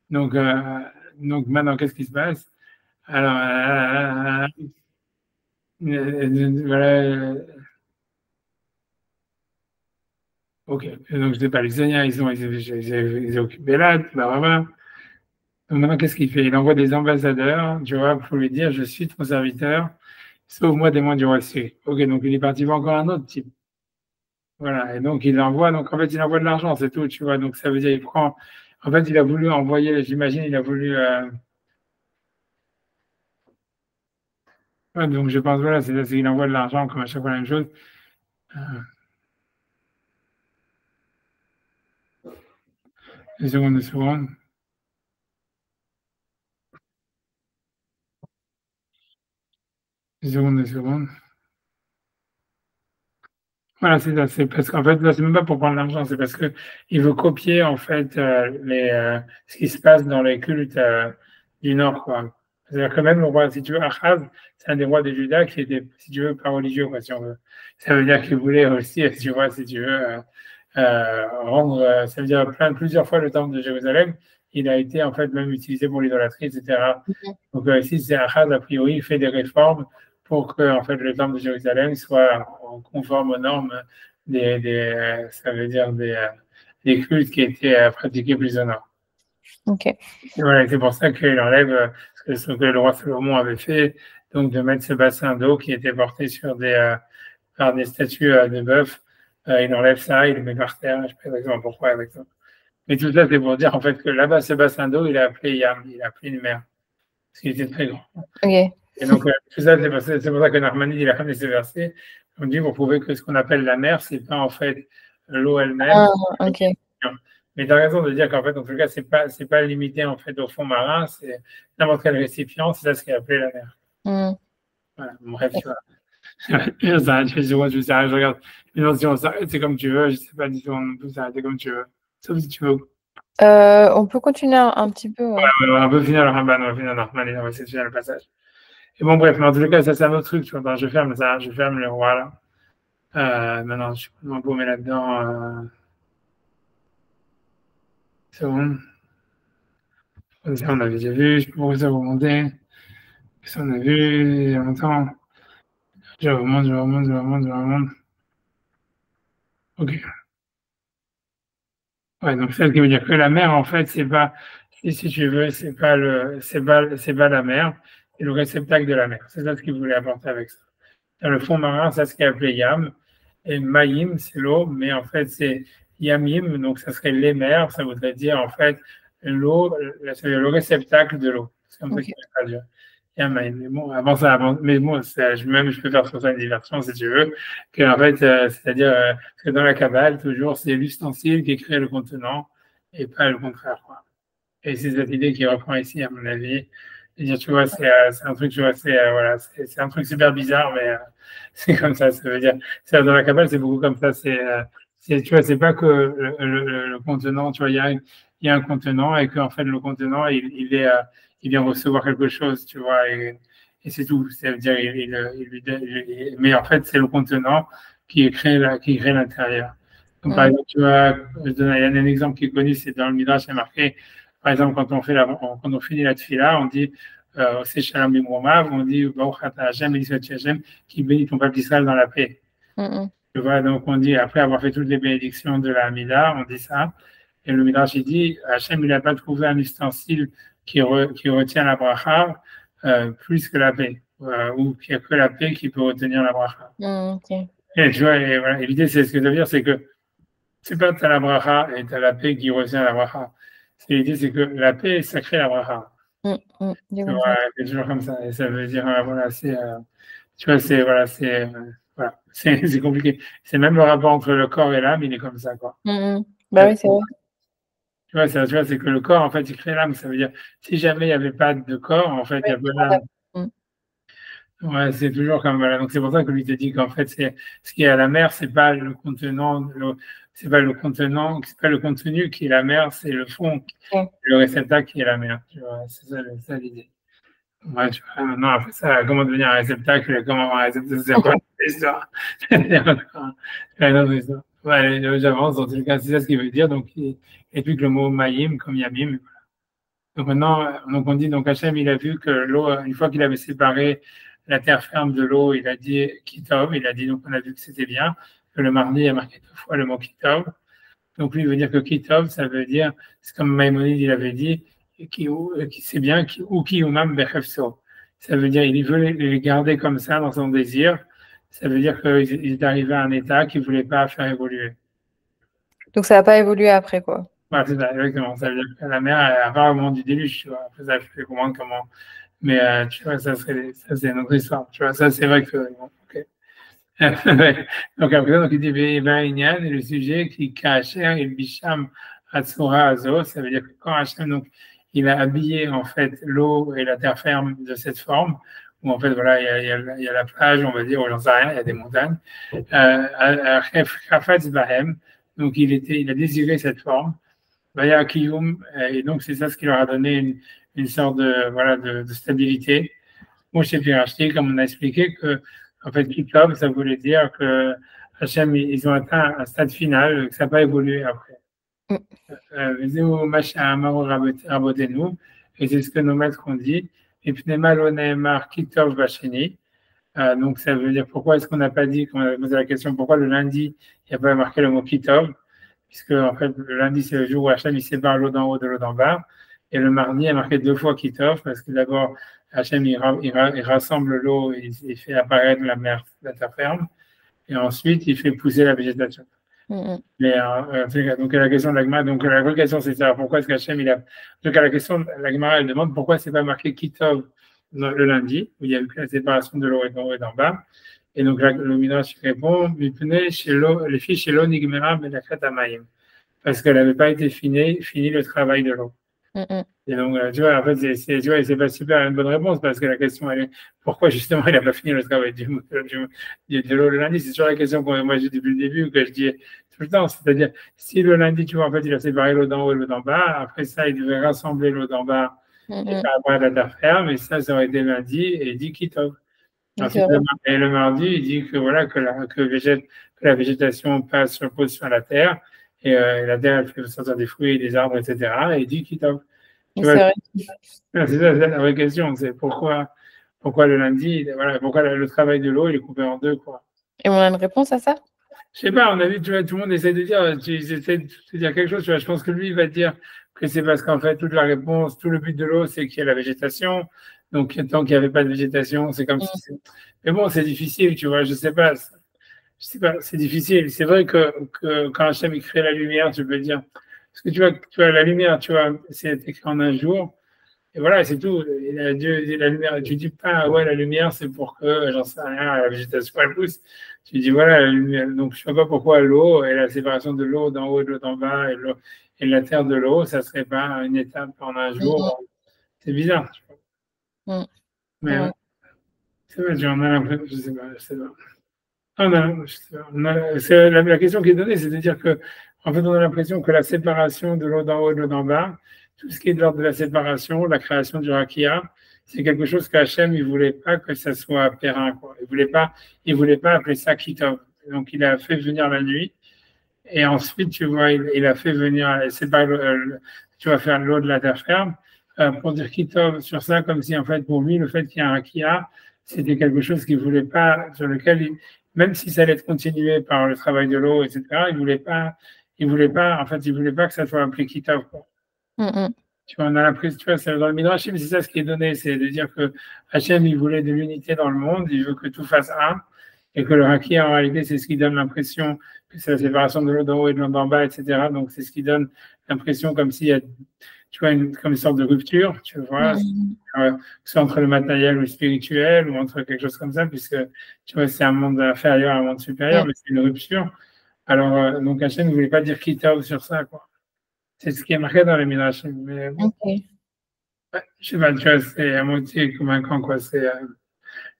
[SPEAKER 1] Donc, maintenant, qu'est-ce qui se passe? Alors, voilà, Ok. Et donc, je sais pas, les Syriens, ils ont occupé là, blablabla. Donc maintenant, qu'est-ce qu'il fait? Il envoie des ambassadeurs, tu vois, pour lui dire, je suis ton serviteur, sauve-moi des mains du roi Syrie. Ok, donc il est parti voir encore un autre type. Voilà, et donc il envoie, donc en fait, il envoie de l'argent, c'est tout, tu vois. Donc ça veut dire, il prend, en fait, il a voulu envoyer, j'imagine, il a voulu, ouais, donc je pense, voilà, c'est qu'il envoie de l'argent, comme à chaque fois la même chose. Euh, une seconde, une seconde, une seconde, une seconde. Voilà, c'est ça. C'est parce qu'en fait, là, c'est même pas pour prendre l'argent, c'est parce que il veut copier en fait ce qui se passe dans les cultes du Nord, quoi. C'est-à-dire que même le roi, si tu veux, Achaz, c'est un des rois de Juda qui était, si tu veux, pas religieux, quoi, si on veut. Ça veut dire qu'il voulait aussi, tu vois, si tu veux, rendre, ça veut dire plusieurs fois le temple de Jérusalem, il a été en fait même utilisé pour l'idolâtrie, etc.
[SPEAKER 2] Mhm.
[SPEAKER 1] Donc ici, c'est Achaz, a priori, il fait des réformes pour que en fait le temple de Jérusalem soit conforme aux normes ça veut dire des cultes qui étaient pratiqués plus au nord.
[SPEAKER 2] Ok.
[SPEAKER 1] Et voilà, c'est pour ça qu'il enlève ce que le roi Salomon avait fait, donc de mettre ce bassin d'eau qui était porté sur par des statues de bœuf. Il enlève ça, il le met par terre, je ne sais pas exactement pourquoi exactement. Mais tout ça, c'est pour dire en fait que là-bas, ce bassin d'eau, il a appelé Yam, il a appelé une mer, parce qu'il était très grand.
[SPEAKER 2] Ok.
[SPEAKER 1] Et donc, tout ça, c'est pour ça que Narmani, il a ramené ce verset. On dit, vous prouvez que ce qu'on appelle la mer, c'est pas en fait l'eau elle-même.
[SPEAKER 2] Ah, ok.
[SPEAKER 1] Mais tu as raison de dire qu'en fait, en tout cas, c'est pas limité en fait au fond marin, c'est n'importe quel récipient, c'est ça ce qui est appelé la mer.
[SPEAKER 2] Hmm.
[SPEAKER 1] Voilà. Bref, tu vois. Je sais rien, je regarde. Mais non, si on s'arrête, c'est comme tu veux. Je sais pas du tout, on peut s'arrêter comme tu veux. Sauf si tu veux.
[SPEAKER 2] On peut continuer un petit peu, ouais.
[SPEAKER 1] On peut finir le Ramban, on va finir le Rahman, on va essayer de finir le passage. Et bon, bref, mais en tout cas, ça, c'est un autre truc, tu vois. Je ferme ça, je ferme le roi, là. Non, je suis complètement paumé là-dedans. C'est bon. Ça, on avait déjà vu. Je sais pas pourquoi ça remontait. Ça, on a vu il y a longtemps. Je remonte, je remonte, je remonte, je remonte. Ok. Ouais, donc ça, ce qui veut dire que la mer, en fait, c'est pas, si tu veux, c'est pas la mer, c'est le réceptacle de la mer. C'est ça ce qu'il voulait apporter avec ça. Dans le fond marin, ça, ce qu'il appelé Yam. Et Maïm, c'est l'eau, mais en fait, c'est Yamim, donc ça serait les mers, ça voudrait dire, en fait, l'eau, c'est le réceptacle de l'eau. C'est comme ça
[SPEAKER 2] Ok.
[SPEAKER 1] qu'il faut traduire. Yamaim. Mais bon, mais bon, même je peux faire sur ça une diversion si tu veux, que en fait, c'est-à-dire que dans la Kabbale, toujours, c'est l'ustensile qui crée le contenant et pas le contraire, quoi. Et c'est cette idée qui reprend ici, à mon avis. Et dire, tu vois, c'est un truc, tu vois, voilà, c'est un truc super bizarre, mais c'est comme ça. Ça veut dire, dans la Kabbale, c'est beaucoup comme ça. Tu vois, c'est pas que le contenant, tu vois, il y a un contenant et qu'en fait, le contenant, il vient recevoir quelque chose, tu vois, et c'est tout. Ça veut dire, mais en fait, c'est le contenant qui crée l'intérieur. Donc, par
[SPEAKER 2] Hmm.
[SPEAKER 1] exemple, tu vois, il y a un exemple qui est connu, c'est dans le Midrash, c'est marqué, par exemple, quand on finit la tefila, on dit, c'est Shalom Bimromav, on dit, Baruch Ata Hashem, béni soit-tu Hashem, qui bénit ton peuple Israël dans la paix.
[SPEAKER 2] Hmm.
[SPEAKER 1] Tu vois, donc on dit, après avoir fait toutes les bénédictions de la Hamida, on dit ça, et le Midrash, il dit, Hashem, il n'a pas trouvé un ustensile qui retient la bracha plus que la paix, ou qu'il n'y a que la paix qui peut retenir la bracha.
[SPEAKER 2] Ok.
[SPEAKER 1] Et tu vois, et voilà, et l'idée, c'est ce que ça veut dire, c'est que c'est pas t'as la bracha et t'as la paix qui retient la bracha. L'idée, c'est que la paix, ça crée la bracha.
[SPEAKER 2] J'ai
[SPEAKER 1] Tu vois,
[SPEAKER 2] compris.
[SPEAKER 1] c'est toujours comme ça. Et ça veut dire, voilà, tu vois, voilà, c'est compliqué. C'est même le rapport entre le corps et l'âme, il est comme ça, quoi.
[SPEAKER 2] Bah oui, c'est vrai.
[SPEAKER 1] Tu vois, c'est que le corps, en fait, il crée l'âme. Ça veut dire, si jamais il n'y avait pas de corps, en fait, il
[SPEAKER 2] Oui,
[SPEAKER 1] n'y a pas
[SPEAKER 2] voilà.
[SPEAKER 1] d'âme. Ouais, c'est toujours comme voilà. Donc c'est pour ça que lui te dit qu'en fait c'est ce qui est à la mer, c'est pas le contenant, c'est pas le contenant, c'est pas le contenu qui est la mer, c'est le fond,
[SPEAKER 2] Ok.
[SPEAKER 1] le réceptacle qui est la mer. Tu vois, c'est ça l'idée. Ouais, tu vois, maintenant après ça, comment devenir un réceptacle, comment avoir un réceptacle, c'est encore une histoire. C'est encore une autre histoire. Ouais, allez, j'avance. En tout cas, c'est ça ce qu'il veut dire. Donc et puis que le mot maïm comme yamim. Donc maintenant, donc on dit, donc Hachem, il a vu que l'eau, une fois qu'il avait séparé la terre ferme de l'eau, il a dit Kitov, il a dit, donc on a vu que c'était bien. que le mardi, il y a marqué 2 fois le mot Kitov. Donc, lui, il veut dire que Kitov, ça veut dire, c'est comme Maïmonide, il avait dit, c'est bien, ou qui ou même Bechefso. Ça veut dire, il veut les garder comme ça dans son désir. Ça veut dire qu'il est arrivé à un état qu'il ne voulait pas faire évoluer.
[SPEAKER 2] Donc, ça n'a pas évolué après, quoi.
[SPEAKER 1] Voilà, c'est ça, exactement. Ça veut dire que la mer, elle part au moment du déluge, tu vois. Après, ça, je peux comprendre comment. Mais, tu vois, ça, c'est une autre histoire. Tu vois, ça, c'est vrai que. Bon, ok. Donc, après, donc, il dit, Inyan, et le sujet qui Kacher et Bisham Atsura Azo, ça veut dire que quand Hachem, donc, il a habillé, en fait, l'eau et la terre ferme de cette forme, où, en fait, voilà, il y a la plage, on va dire, ou j'en sais rien, il y a des montagnes, Khafatz Bahem, donc, il a désiré cette forme. Vaya Kiyum, et donc c'est ça ce qui leur a donné une sorte de, voilà, de stabilité. Moi, chez Pirachti, comme on a expliqué, que, en fait, Kitov, ça voulait dire que Hachem, ils ont atteint un stade final, que ça n'a pas évolué après. Et c'est ce que nos maîtres ont dit. Et Pneumalonemar Kitov Bacheni. Donc, ça veut dire pourquoi est-ce qu'on n'a pas dit, quand on a posé la question, pourquoi le lundi, il n'y a pas marqué le mot Kitov? Puisque en fait, le lundi, c'est le jour où Hachem il sépare l'eau d'en haut de l'eau d'en bas. Et le mardi, il y a marqué 2 fois Kitov, parce que d'abord, Hachem il rassemble l'eau et il fait apparaître la terre ferme. Et ensuite, il fait pousser la végétation. Mais donc la question de l'Agma, donc la vraie question c'est ça, pourquoi est-ce qu'Hachem il a. Donc la question de l'Agma, elle demande pourquoi c'est pas marqué Kitov le lundi, où il y a eu la séparation de l'eau et d'en haut et d'en bas. Et donc là, le Midrash répond, les filles chez l'eau Nigmera Melachat Amayim, parce qu'elle n'avait pas été fini le travail de l'eau. Et donc, tu vois, en fait, c'est pas super une bonne réponse, parce que la question, elle est pourquoi justement il n'a pas fini le travail de l'eau le lundi? C'est toujours la question que moi j'ai depuis le début, que je dis tout le temps. C'est-à-dire, si le lundi, tu vois, en fait, il a séparé l'eau d'en haut et l'eau d'en bas, après ça, il devait rassembler l'eau d'en bas et faire apparaître la terre ferme, et ça aurait été lundi, et il dit Kitov. Ensuite, le mardi, il dit que voilà que la végétation repose sur la terre, et la terre elle fait sortir des fruits et des arbres, etc. Et il dit Kitov. C'est ça la vraie question, c'est pourquoi le lundi, voilà, pourquoi le travail de l'eau il est coupé en deux, quoi.
[SPEAKER 2] Et on a une réponse à ça?
[SPEAKER 1] Je sais pas, on a vu, tu vois, tout le monde essaie de dire quelque chose, tu vois, je pense que lui il va dire que c'est parce qu'en fait toute la réponse, tout le but de l'eau c'est qu'il y a la végétation, donc tant qu'il n'y avait pas de végétation, c'est comme si mais bon, c'est difficile, tu vois, je sais pas, c'est difficile, c'est vrai que quand Hachem il crée la lumière, tu peux dire, parce que tu vois la lumière, tu vois, c'est écrit en un jour. Et voilà, c'est tout. La lumière, tu dis pas, ouais, la lumière, c'est pour que, j'en sais rien, la végétation, elle pousse. Tu dis, voilà, la lumière. Donc, je ne sais pas pourquoi l'eau et la séparation de l'eau d'en haut et de l'eau d'en bas et la terre de l'eau, ça ne serait pas une étape en un jour. C'est bizarre. Tu vois. Mais c'est vrai, on a l'impression, je sais pas. La question qui est donnée, c'est de dire que, en fait, on a l'impression que la séparation de l'eau d'en haut et de l'eau d'en bas, tout ce qui est de l'ordre de la séparation, la création du rakia, c'est quelque chose qu'Hachem, il voulait pas que ça soit périn, quoi. Il voulait pas appeler ça Kitov. Donc, il a fait venir la nuit. Et ensuite, tu vois, il a fait venir, tu vas faire l'eau de la terre ferme, pour dire Kitov sur ça, comme si, en fait, pour lui, le fait qu'il y ait un rakia, c'était quelque chose qu'il voulait pas, sur lequel même si ça allait être continué par le travail de l'eau, etc., il voulait pas que ça soit appelé Kitov, quoi. Tu vois, on a l'impression, tu vois, c'est dans le Midrashim, c'est ça ce qui est donné, c'est de dire que Hachem, il voulait de l'unité dans le monde, il veut que tout fasse un, et que le Rakia, en réalité, c'est ce qui donne l'impression que c'est la séparation de l'eau d'en haut et de l'eau d'en bas, etc. Donc, c'est ce qui donne l'impression comme s'il y a, tu vois, comme une sorte de rupture, tu vois, soit entre le matériel ou le spirituel, ou entre quelque chose comme ça, puisque, tu vois, c'est un monde inférieur à un monde supérieur, mais c'est une rupture. Alors, donc, Hachem ne voulait pas dire Kitov sur ça, quoi. C'est ce qui est marqué dans les Midrash. Mais bon, je sais pas, tu vois, c'est à moitié convaincant, quoi. C'est,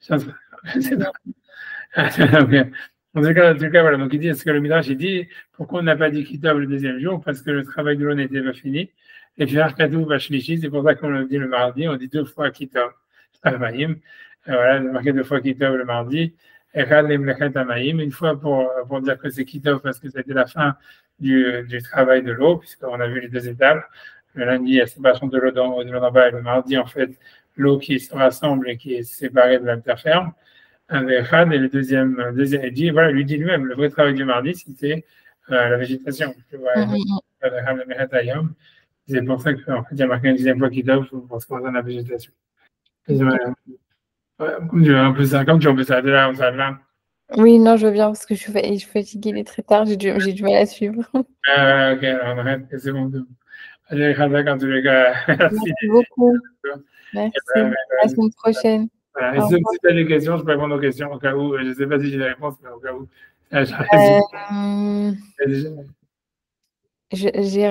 [SPEAKER 1] je sais pas. En tout cas, voilà. Donc, il dit, ce que le Midrash, il dit, pourquoi on n'a pas dit Kitov le deuxième jour? Parce que le travail de l'eau n'était pas fini. Et puis, Arkadou Bashlishi, c'est pour ça qu'on le dit le mardi, on dit 2 fois Kitov. Voilà, il marqué 2 fois Kitov le mardi. Et une fois pour dire que c'est Kitov parce que c'était la fin du travail de l'eau, puisqu'on a vu les 2 étapes. Le lundi, il y a séparation de l'eau d'en haut et de l'eau d'en bas, et le mardi, en fait, l'eau qui se rassemble et qui est séparée de la terre ferme. un des Echad, et le deuxième, il dit, voilà, lui dit lui-même, le vrai travail du mardi, c'était la végétation. C'est pour ça qu'en fait, il y a marqué une deuxième fois qu'il doit pour se concerne la végétation. Comme tu veux, comme tu veux ça de là, on s'en là.
[SPEAKER 2] Oui, non, je veux bien parce que je suis fatiguée, il est très tard, j'ai du mal à suivre.
[SPEAKER 1] Ok, on arrête, c'est bon. Allez, en tous les cas,
[SPEAKER 2] Merci beaucoup. Merci. À la semaine prochaine.
[SPEAKER 1] Voilà. Et si tu as des questions, je peux répondre aux questions au cas où. Je ne sais pas si j'ai des réponses, mais au cas où.
[SPEAKER 2] J'ai